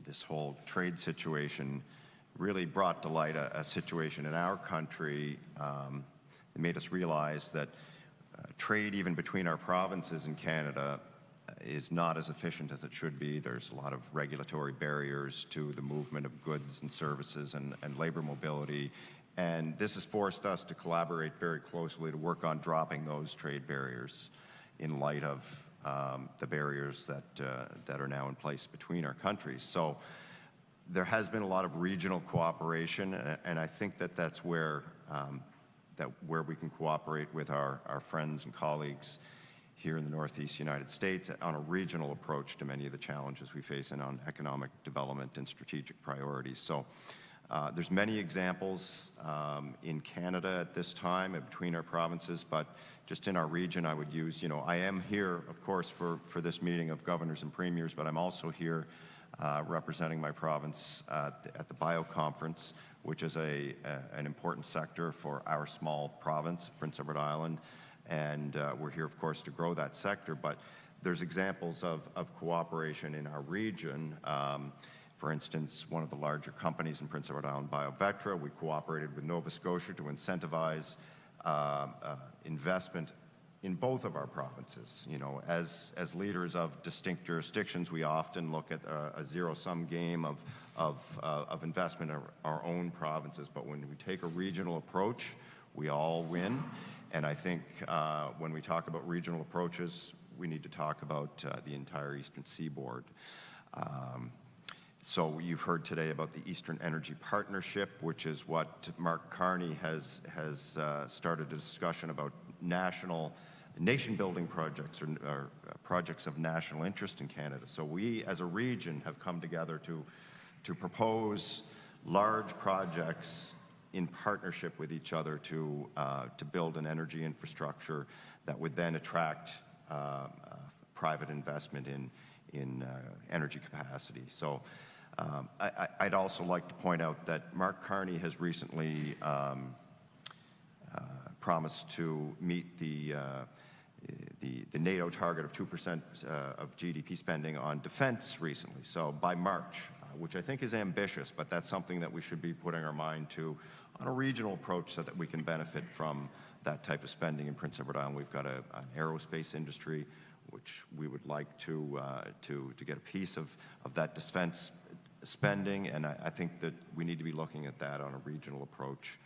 [SPEAKER 14] this whole trade situation really brought to light a situation in our country that made us realize that trade, even between our provinces in Canada, is not as efficient as it should be. There's a lot of regulatory barriers to the movement of goods and services and labor mobility. And this has forced us to collaborate very closely to work on dropping those trade barriers in light of the barriers that are now in place between our countries. So there has been a lot of regional cooperation, and I think that that's where we can cooperate with our friends and colleagues here in the Northeast United States on a regional approach to many of the challenges we face and on economic development and strategic priorities. So there's many examples in Canada at this time between our provinces, but just in our region, I would use, I am here, of course, for this meeting of governors and premiers, but I'm also here representing my province at the BIO conference, which is an important sector for our small province, Prince Edward Island. And we're here, of course, to grow that sector, but there's examples of cooperation in our region. For instance, one of the larger companies in Prince Edward Island, BioVectra, we cooperated with Nova Scotia to incentivize investment in both of our provinces. As leaders of distinct jurisdictions, we often look at a zero-sum game of investment in our own provinces, but when we take a regional approach, we all win. And I think when we talk about regional approaches, we need to talk about the entire Eastern Seaboard. So you've heard today about the Eastern Energy Partnership, which is what Mark Carney has started a discussion about nation-building projects or projects of national interest in Canada. So we, as a region, have come together to propose large projects in partnership with each other to build an energy infrastructure that would then attract private investment in energy capacity. So I'd also like to point out that Mark Carney has recently promised to meet the NATO target of 2% of GDP spending on defense recently. So by March, which I think is ambitious, but that's something that we should be putting our mind to on a regional approach so that we can benefit from that type of spending in Prince Edward Island. We've got an aerospace industry, which we would like to get a piece of that defense spending, and I think that we need to be looking at that on a regional approach,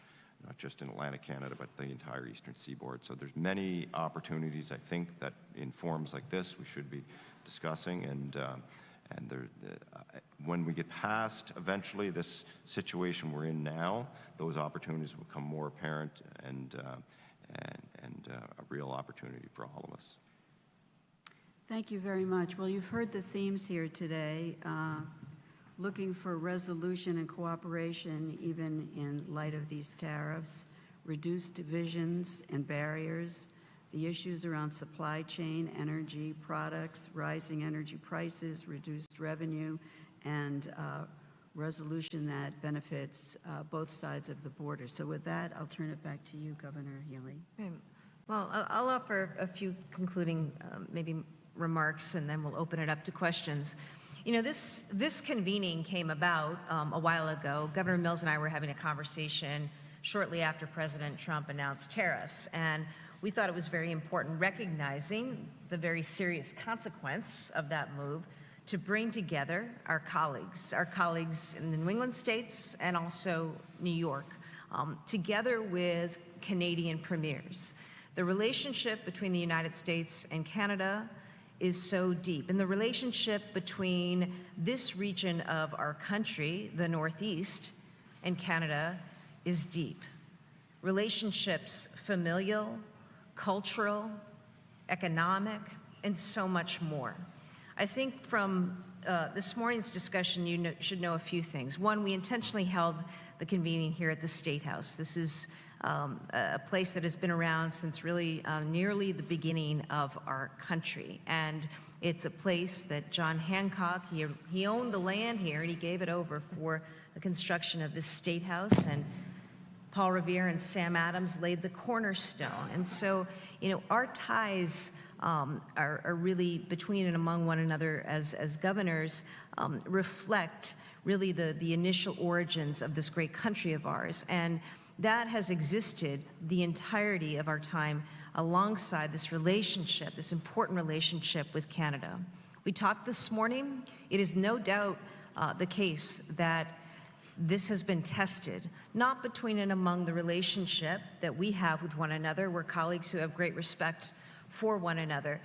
[SPEAKER 14] not just in Atlantic Canada, but the entire eastern seaboard. So there's many opportunities, I think, that in forums like this we should be discussing, and when we get past eventually this situation we're in now, those opportunities will become more apparent and a real opportunity for all of us.
[SPEAKER 1] Thank you very much. Well, you've heard the themes here today, looking for resolution and cooperation even in light of these tariffs, reduce divisions and barriers, the issues around supply chain, energy products, rising energy prices, reduced revenue, and resolution that benefits both sides of the border. So with that, I'll turn it back to you, Governor Healy.
[SPEAKER 8] Well, I'll offer a few concluding maybe remarks, and then we'll open it up to questions. You know, this convening came about a while ago. Governor Mills and I were having a conversation shortly after President Trump announced tariffs, and we thought it was very important, recognizing the very serious consequence of that move, to bring together our colleagues in the New England states and also New York, together with Canadian premiers. The relationship between the United States and Canada is so deep, and the relationship between this region of our country, the Northeast, and Canada is deep. Relationships familial, cultural, economic, and so much more. I think from this morning's discussion, you should know a few things. One, we intentionally held the convening here at the State House. This is a place that has been around since really nearly the beginning of our country. And it's a place that John Hancock, he owned the land here and he gave it over for the construction of this State House. And Paul Revere and Sam Adams laid the cornerstone. And so, you know, our ties are really between and among one another as governors reflect really the initial origins of this great country of ours. And that has existed the entirety of our time alongside this relationship, this important relationship with Canada. We talked this morning. It is no doubt the case that this has been tested, not between and among the relationship that we have with one another. We're colleagues who have great respect for one another,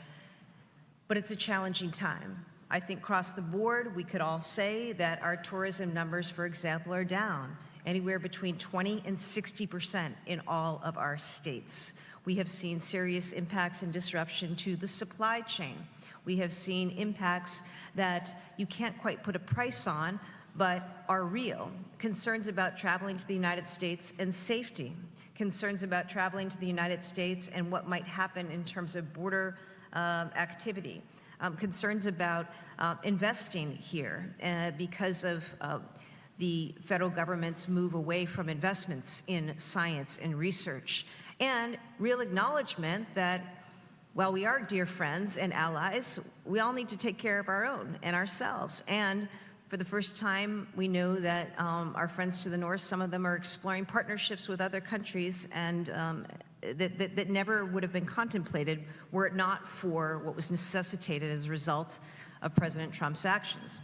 [SPEAKER 8] but it's a challenging time. I think across the board, we could all say that our tourism numbers, for example, are down anywhere between 20 and 60% in all of our states. We have seen serious impacts and disruption to the supply chain. We have seen impacts that you can't quite put a price on, but are real. Concerns about traveling to the United States and safety. Concerns about traveling to the United States and what might happen in terms of border activity. Concerns about investing here because of the federal government's move away from investments in science and research. And real acknowledgement that while we are dear friends and allies, we all need to take care of our own and ourselves. And for the first time, we know that our friends to the north, some of them are exploring partnerships with other countries and that never would have been contemplated were it not for what was necessitated as a result of President Trump's actions.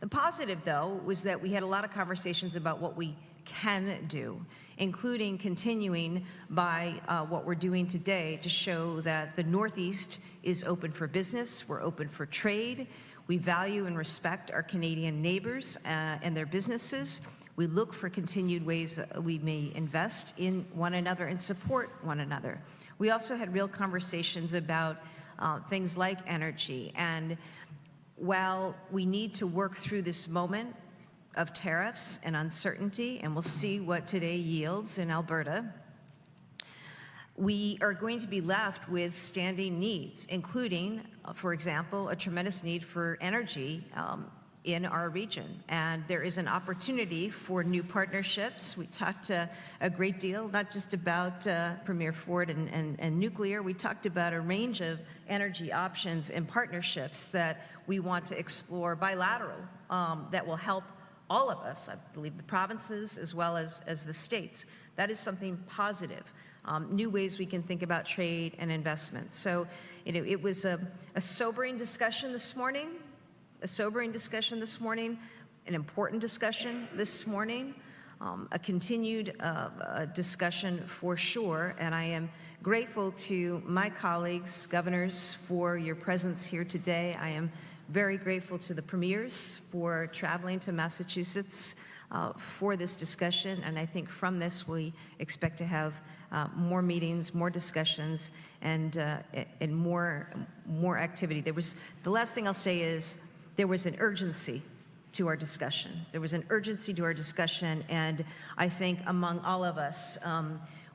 [SPEAKER 8] The positive, though, was that we had a lot of conversations about what we can do, including continuing by what we're doing today to show that the Northeast is open for business, we're open for trade, we value and respect our Canadian neighbors and their businesses. We look for continued ways we may invest in one another and support one another. We also had real conversations about things like energy. And while we need to work through this moment of tariffs and uncertainty, and we'll see what today yields in Alberta, we are going to be left with standing needs, including, for example, a tremendous need for energy in our region. And there is an opportunity for new partnerships. We talked a great deal, not just about Premier Ford and nuclear. We talked about a range of energy options and partnerships that we want to explore bilateral that will help all of us, I believe the provinces as well as the states. That is something positive. New ways we can think about trade and investment. So, it was a sobering discussion this morning, an important discussion this morning, a continued discussion for sure. And I am grateful to my colleagues, governors, for your presence here today. I am very grateful to the premiers for traveling to Massachusetts for this discussion. And I think from this, we expect to have more meetings, more discussions, and more activity. The last thing I'll say is there was an urgency to our discussion. And I think among all of us,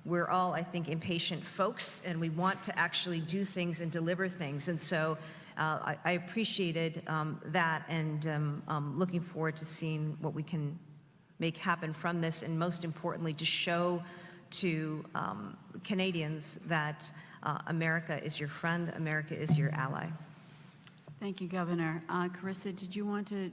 [SPEAKER 8] we're all, I think, impatient folks, and we want to actually do things and deliver things. And so I appreciated that, and looking forward to seeing what we can make happen from this, and most importantly, to show to Canadians that America is your friend, America is your ally.
[SPEAKER 1] Thank you, Governor. Carissa, did you want to?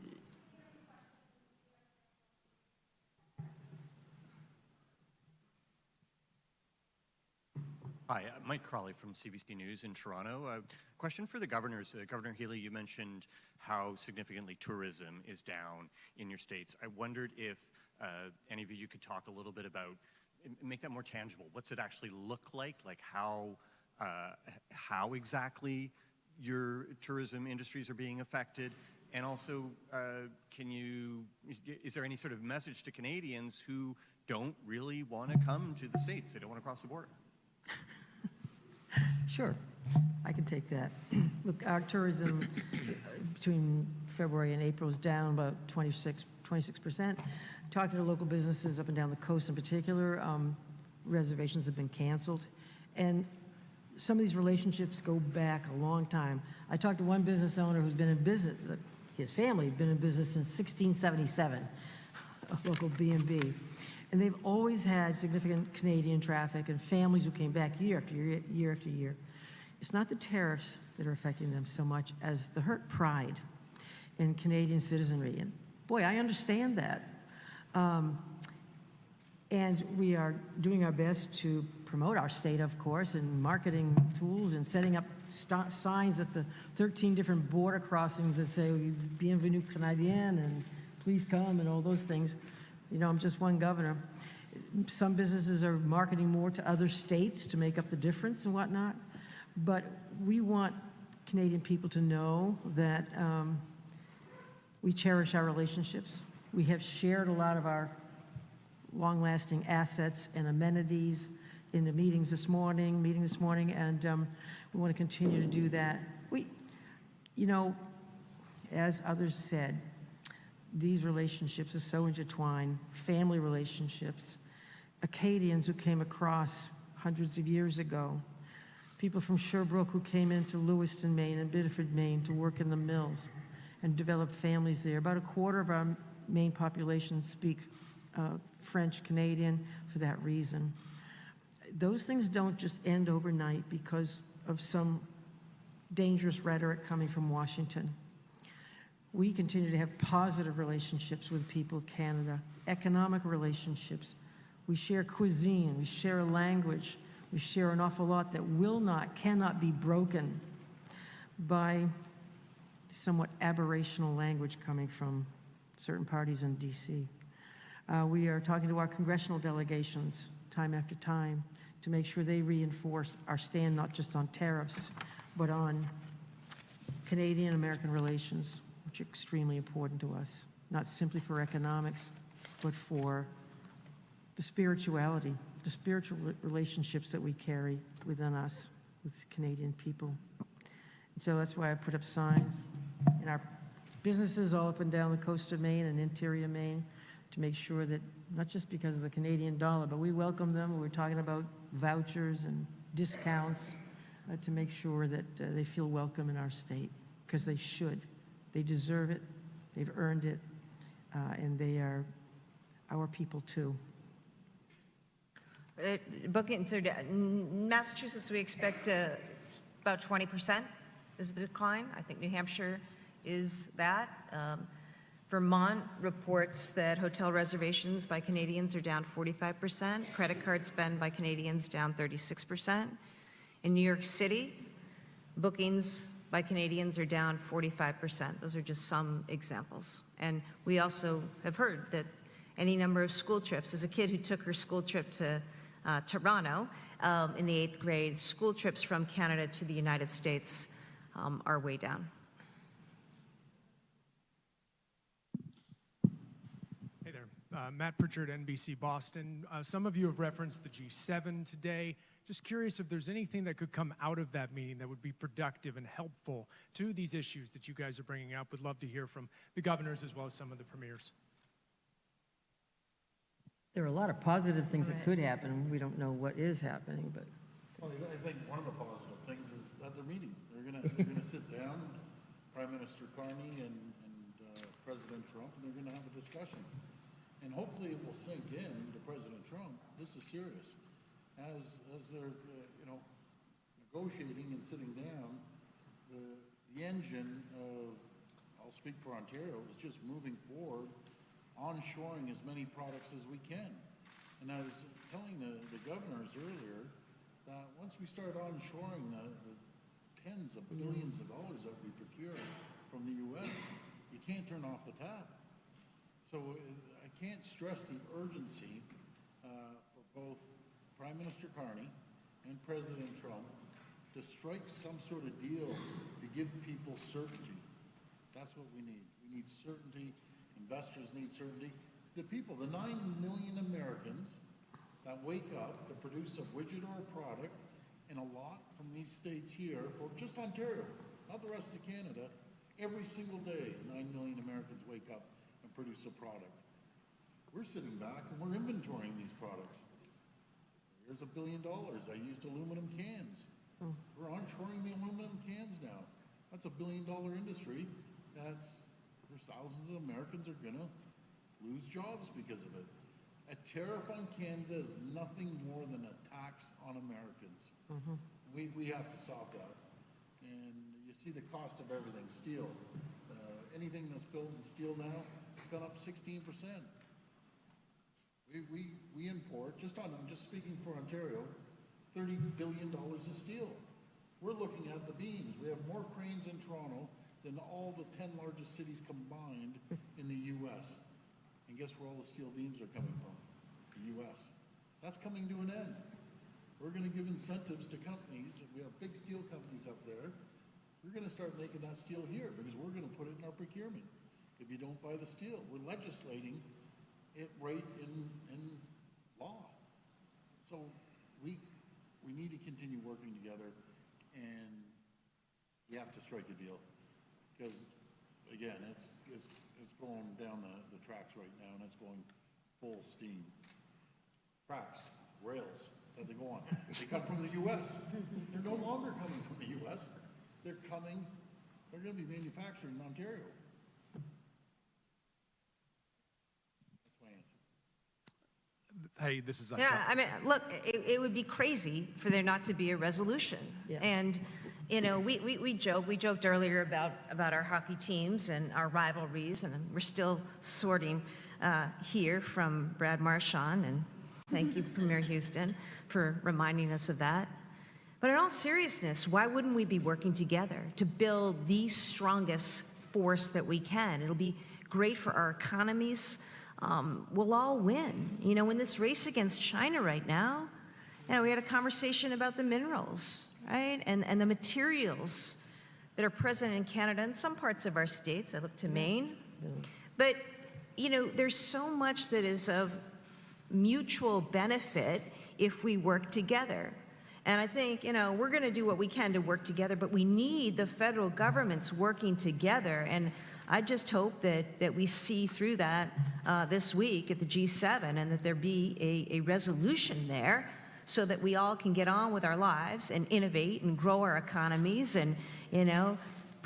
[SPEAKER 15] Hi, Mike Crawley from CBC News in Toronto. Question for the governors. Governor Healy, you mentioned how significantly tourism is down in your states. I wondered if any of you could talk a little bit about, make that more tangible. What's it actually look like how exactly your tourism industries are being affected? And also, is there any sort of message to Canadians who don't really want to come to the States? They don't want to cross the border.
[SPEAKER 5] Sure, I can take that. Look, our tourism between February and April is down about 26%. Talking to local businesses up and down the coast in particular, reservations have been canceled. And some of these relationships go back a long time. I talked to one business owner who's been in business, his family had been in business since 1677, a local B&B. And they've always had significant Canadian traffic and families who came back year after year, year after year. It's not the tariffs that are affecting them so much as the hurt pride in Canadian citizenry. And boy, I understand that. And we are doing our best to promote our state, of course, and marketing tools and setting up signs at the 13 different border crossings that say, Bienvenue Canadien, and please come, and all those things. You know, I'm just one governor. Some businesses are marketing more to other states to make up the difference and whatnot. But we want Canadian people to know that we cherish our relationships. We have shared a lot of our long-lasting assets and amenities in the meeting this morning, and we want to continue to do that. As others said, these relationships are so intertwined, family relationships, Acadians who came across hundreds of years ago, people from Sherbrooke who came into Lewiston, Maine and Biddeford, Maine to work in the mills and develop families there. About a quarter of our Maine population speak French Canadian for that reason. Those things don't just end overnight because of some dangerous rhetoric coming from Washington. We continue to have positive relationships with people of Canada, economic relationships. We share cuisine, we share a language, we share an awful lot that cannot be broken by somewhat aberrational language coming from certain parties in DC. We are talking to our congressional delegations time after time to make sure they reinforce our stand not just on tariffs, but on Canadian-American relations, which are extremely important to us, not simply for economics, but for the spirituality, the spiritual relationships that we carry within us with Canadian people. And so that's why I put up signs in our businesses all up and down the coast of Maine and interior Maine to make sure that, not just because of the Canadian dollar, but we welcome them. We're talking about vouchers and discounts to make sure that they feel welcome in our state, because they should. They deserve it, They've earned it, and they are our people too.
[SPEAKER 8] Bookings are down. In Massachusetts, we expect it's about 20% is the decline. I think New Hampshire is that. Vermont reports that hotel reservations by Canadians are down 45%, credit card spend by Canadians down 36%. In New York City, bookings by Canadians are down 45%. Those are just some examples. And we also have heard that any number of school trips, as a kid who took her school trip to Toronto in the 8th grade, school trips from Canada to the United States are way down.
[SPEAKER 16] Hey there, Matt Pritchard, NBC Boston. Some of you have referenced the G7 today. Just curious if there's anything that could come out of that meeting that would be productive and helpful to these issues that you guys are bringing up. Would love to hear from the governors as well as some of the premiers.
[SPEAKER 5] There are a lot of positive things that could happen. We don't know what is happening, but.
[SPEAKER 4] Well, I think one of the positive things is that they're meeting. They're gonna sit down, Prime Minister Carney and President Trump, and they're gonna have a discussion. And hopefully it will sink in to President Trump. This is serious. As they're negotiating and sitting down, the engine of, I'll speak for Ontario, is just moving forward, onshoring as many products as we can. And I was telling the governors earlier that once we start onshoring the tens of billions of dollars that we procure from the U.S., you can't turn off the tap. So I can't stress the urgency for both Prime Minister Carney and President Trump to strike some sort of deal to give people certainty. That's what we need. We need certainty. Investors need certainty. The people, the 9 million Americans that wake up to produce a widget or a product, and a lot from these states here, for just Ontario, not the rest of Canada, every single day, 9 million Americans wake up and produce a product. We're sitting back and we're inventorying these products. Here's $1 billion. I used aluminum cans. We're onshoring the aluminum cans now. That's $1 billion industry. There's thousands of Americans are gonna lose jobs because of it. A tariff on Canada is nothing more than a tax on Americans. We have to stop that. And you see the cost of everything, steel. Anything that's built in steel now, it's gone up 16%. We import, I'm just speaking for Ontario, $30 billion of steel. We're looking at the beams. We have more cranes in Toronto than all the 10 largest cities combined in the U.S. And guess where all the steel beams are coming from? The U.S. That's coming to an end. We're going to give incentives to companies. We have big steel companies up there. We're going to start making that steel here because we're going to put it in our procurement. If you don't buy the steel, we're legislating it right in law. So we need to continue working together, and we have to strike a deal because, again, it's going down the tracks right now, and it's going full steam. Tracks, rails that they go on. They come from the U.S. They're no longer coming from the U.S. They're going to be manufactured in Ontario. That's my answer.
[SPEAKER 16] Hey, this is
[SPEAKER 8] Yeah, I mean, look, it would be crazy for there not to be a resolution.
[SPEAKER 5] Yeah.
[SPEAKER 8] And, we joked earlier about our hockey teams and our rivalries, and we're still sorting here from Brad Marchand, and thank you, Premier Houston, for reminding us of that. But in all seriousness, why wouldn't we be working together to build the strongest force that we can? It'll be great for our economies. We'll all win. In this race against China right now, we had a conversation about the minerals, right? And the materials that are present in Canada and some parts of our states. I look to Maine. But, there's so much that is of mutual benefit if we work together. And I think, we're going to do what we can to work together, but we need the federal governments working together. And I just hope that we see through that this week at the G7, and that there be a resolution there so that we all can get on with our lives and innovate and grow our economies and,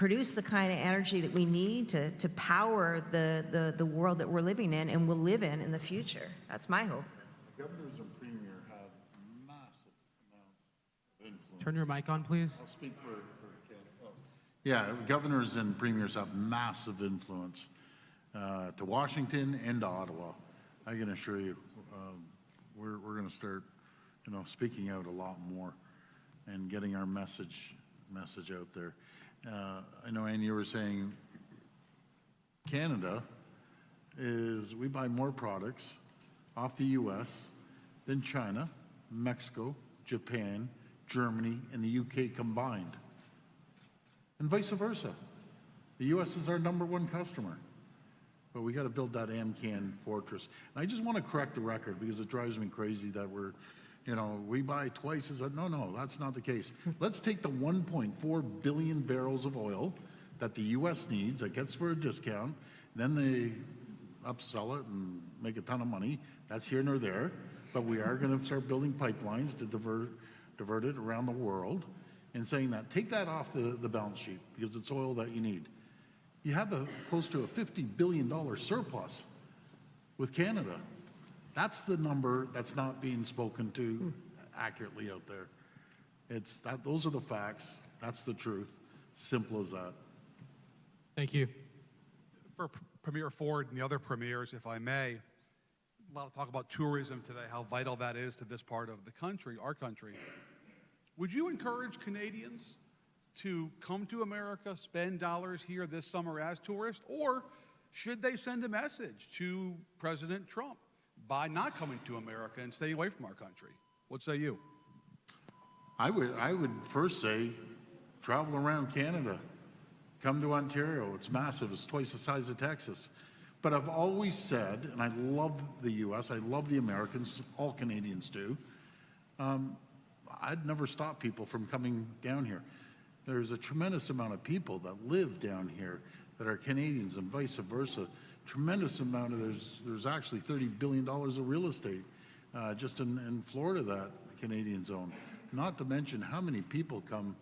[SPEAKER 8] produce the kind of energy that we need to power the world that we're living in and will live in the future. That's my hope.
[SPEAKER 4] Governors and premier have massive amounts of influence.
[SPEAKER 17] Turn your mic on, please.
[SPEAKER 4] I'll speak for Ken. Oh. Yeah, governors and premiers have massive influence to Washington and to Ottawa. I can assure you, we're going to start, speaking out a lot more and getting our message out there. I know, Anne, you were saying Canada we buy more products off the U.S. than China, Mexico, Japan, Germany, and the U.K. combined. And vice versa. The U.S. is our #1 customer. But we got to build that AMCAN fortress. And I just want to correct the record because it drives me crazy that we buy twice as much. No, that's not the case. Let's take the 1.4 billion barrels of oil that the U.S. needs, that gets for a discount, then they upsell it and make a ton of money. That's here nor there. But we are going to start building pipelines to divert it around the world and saying that. Take that off the balance sheet because it's oil that you need. You have close to a $50 billion surplus with Canada. That's the number that's not being spoken to accurately out there. Those are the facts. That's the truth. Simple as that.
[SPEAKER 17] Thank you.
[SPEAKER 18] For Premier Ford and the other premiers, if I may, a lot of talk about tourism today, how vital that is to this part of the country, our country. Would you encourage Canadians to come to America, spend dollars here this summer as tourists, or should they send a message to President Trump by not coming to America and staying away from our country? What say you?
[SPEAKER 4] I would first say travel around Canada. Come to Ontario. It's massive. It's twice the size of Texas. But I've always said, and I love the U.S., I love the Americans, all Canadians do, I'd never stop people from coming down here. There's a tremendous amount of people that live down here that are Canadians and vice versa. Tremendous amount of, there's actually $30 billion of real estate just in Florida that Canadians own. Not to mention how many people come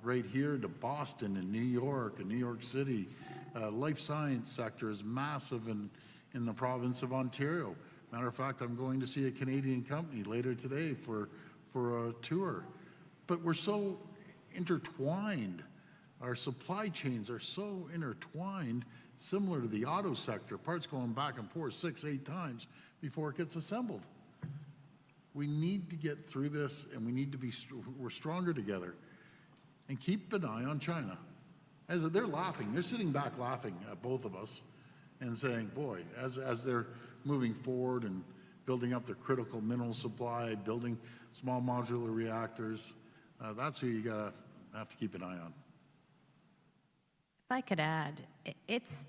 [SPEAKER 4] right here to Boston and New York and New York City. Life science sector is massive in the province of Ontario. Matter of fact, I'm going to see a Canadian company later today for a tour. But we're so intertwined. Our supply chains are so intertwined, similar to the auto sector, parts going back and forth 6, 8 times before it gets assembled. We need to get through this, and we need to we're stronger together. And keep an eye on China. As they're laughing, they're sitting back laughing at both of us and saying, boy, as they're moving forward and building up their critical mineral supply, building small modular reactors, that's who you have to keep an eye on.
[SPEAKER 7] If I could add, it's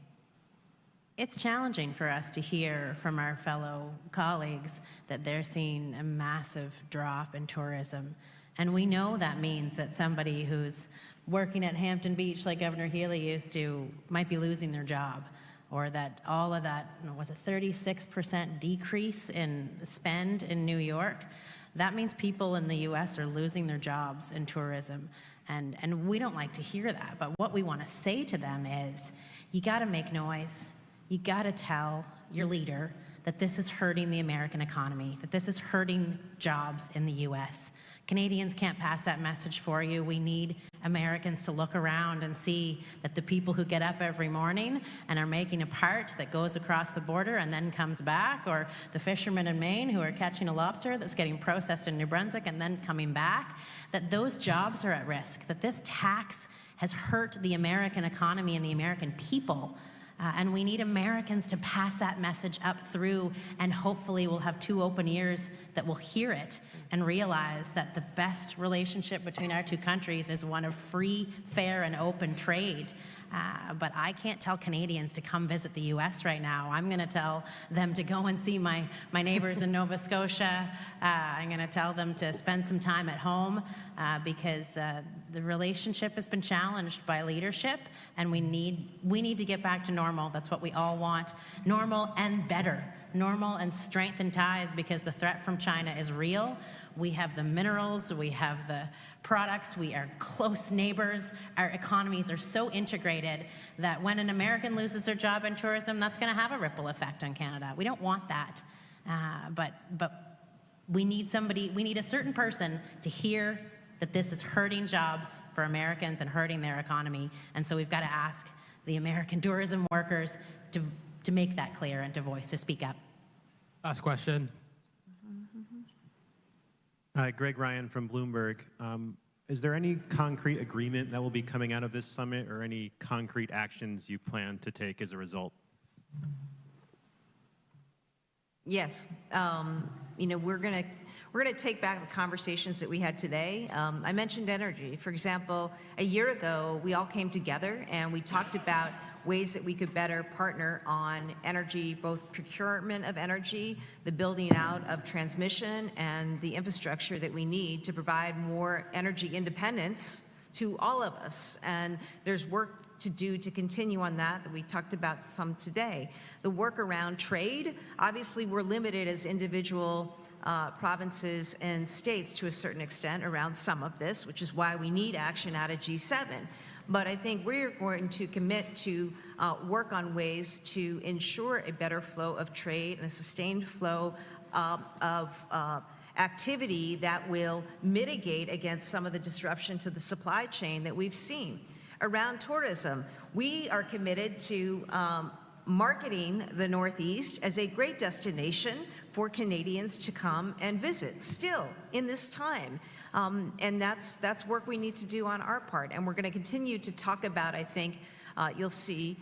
[SPEAKER 7] challenging for us to hear from our fellow colleagues that they're seeing a massive drop in tourism. And we know that means that somebody who's working at Hampton Beach like Governor Healy used to might be losing their job, or that all of that, was a 36% decrease in spend in New York. That means people in the US are losing their jobs in tourism. And we don't like to hear that, but what we want to say to them is, you got to make noise. You got to tell your leader that this is hurting the American economy, that this is hurting jobs in the US. Canadians can't pass that message for you. We need Americans to look around and see that the people who get up every morning and are making a part that goes across the border and then comes back, or the fishermen in Maine who are catching a lobster that's getting processed in New Brunswick and then coming back, that those jobs are at risk, that this tax has hurt the American economy and the American people. And we need Americans to pass that message up through, and hopefully we'll have 2 open ears that will hear it and realize that the best relationship between our 2 countries is one of free, fair, and open trade. But I can't tell Canadians to come visit the US right now. I'm going to tell them to go and see my neighbors in Nova Scotia. I'm going to tell them to spend some time at home because the relationship has been challenged by leadership, and we need to get back to normal. That's what we all want. Normal and better. Normal and strengthened ties, because the threat from China is real. We have the minerals, we have the products, we are close neighbors. Our economies are so integrated that when an American loses their job in tourism, that's going to have a ripple effect on Canada. We don't want that. But we need somebody, we need a certain person to hear that this is hurting jobs for Americans and hurting their economy. And so we've got to ask the American tourism workers to make that clear and to speak up.
[SPEAKER 17] Last question.
[SPEAKER 19] Greg Ryan from Bloomberg. Is there any concrete agreement that will be coming out of this summit or any concrete actions you plan to take as a result?
[SPEAKER 8] Yes. We're going to take back the conversations that we had today. I mentioned energy. For example, a year ago, we all came together and we talked about ways that we could better partner on energy, both procurement of energy, the building out of transmission, and the infrastructure that we need to provide more energy independence to all of us. And there's work to do to continue on that we talked about some today. The work around trade, obviously we're limited as individual provinces and states to a certain extent around some of this, which is why we need action out of G7. But I think we're going to commit to work on ways to ensure a better flow of trade and a sustained flow of activity that will mitigate against some of the disruption to the supply chain that we've seen. Around tourism, we are committed to marketing the Northeast as a great destination for Canadians to come and visit still in this time. And that's work we need to do on our part. And we're going to continue to talk about, I think, you'll see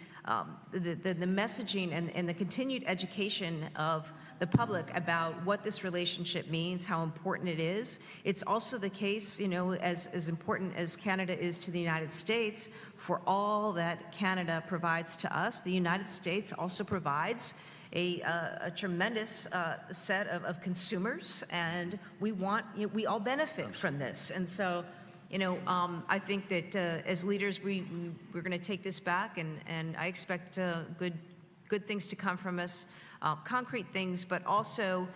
[SPEAKER 8] the messaging and the continued education of the public about what this relationship means, how important it is. It's also the case, as important as Canada is to the United States, for all that Canada provides to us, the United States also provides a tremendous set of consumers, and we all benefit from this. And so, I think that as leaders, we're going to take this back, and I expect good things to come from us, concrete things, but also,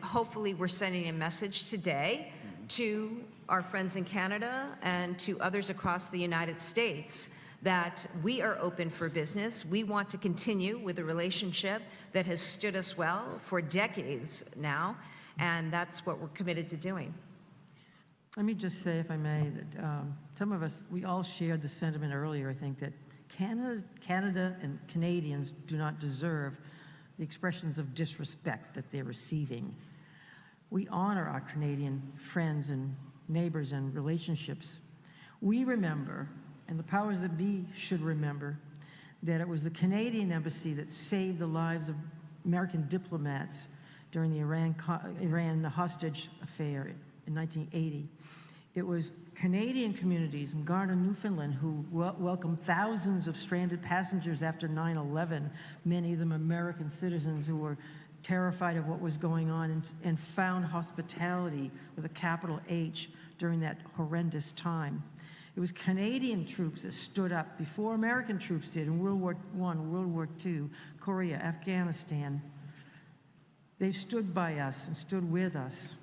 [SPEAKER 8] hopefully we're sending a message today to our friends in Canada and to others across the United States that we are open for business. We want to continue with a relationship that has stood us well for decades now, and that's what we're committed to doing.
[SPEAKER 5] Let me just say, if I may, that some of us, we all shared the sentiment earlier, I think, that Canada and Canadians do not deserve the expressions of disrespect that they're receiving. We honor our Canadian friends and neighbors and relationships. We remember, and the powers that be should remember, that it was the Canadian embassy that saved the lives of American diplomats during the Iran hostage affair in 1980. It was Canadian communities in Garda, Newfoundland, who welcomed thousands of stranded passengers after 9/11, many of them American citizens who were terrified of what was going on and found hospitality with a capital H during that horrendous time. It was Canadian troops that stood up before American troops did in World War I, World War II, Korea, Afghanistan. They stood by us and stood with us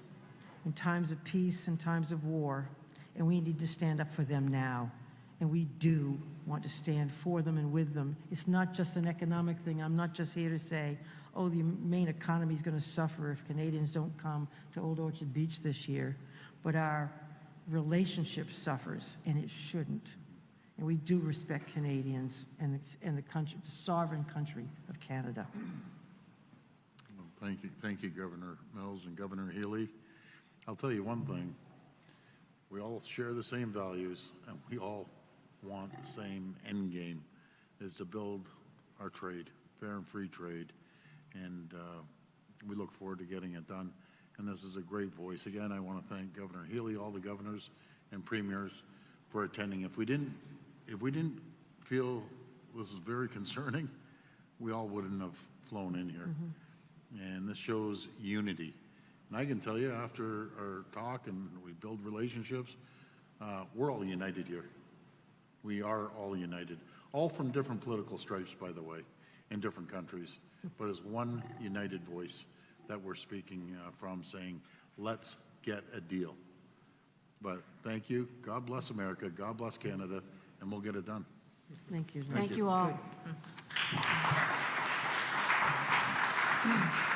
[SPEAKER 5] in times of peace and times of war, and we need to stand up for them now. And we do want to stand for them and with them. It's not just an economic thing. I'm not just here to say, oh, the Maine economy is going to suffer if Canadians don't come to Old Orchard Beach this year, but our relationship suffers, and it shouldn't. And we do respect Canadians and the country, the sovereign country of Canada.
[SPEAKER 4] Well, thank you, Governor Mills and Governor Healy. I'll tell you one thing. We all share the same values, and we all want the same end game, is to build our trade, fair and free trade, and we look forward to getting it done. And this is a great voice. Again, I want to thank Governor Healy, all the governors and premiers for attending. If we didn't feel this is very concerning, we all wouldn't have flown in here. And this shows unity. And I can tell you, after our talk and we build relationships, we're all united here. We are all united, all from different political stripes, by the way, in different countries, but as one united voice that we're speaking from, saying, let's get a deal. But thank you. God bless America. God bless Canada, and we'll get it done.
[SPEAKER 5] Thank you.
[SPEAKER 1] Thank you all.
[SPEAKER 5] Good.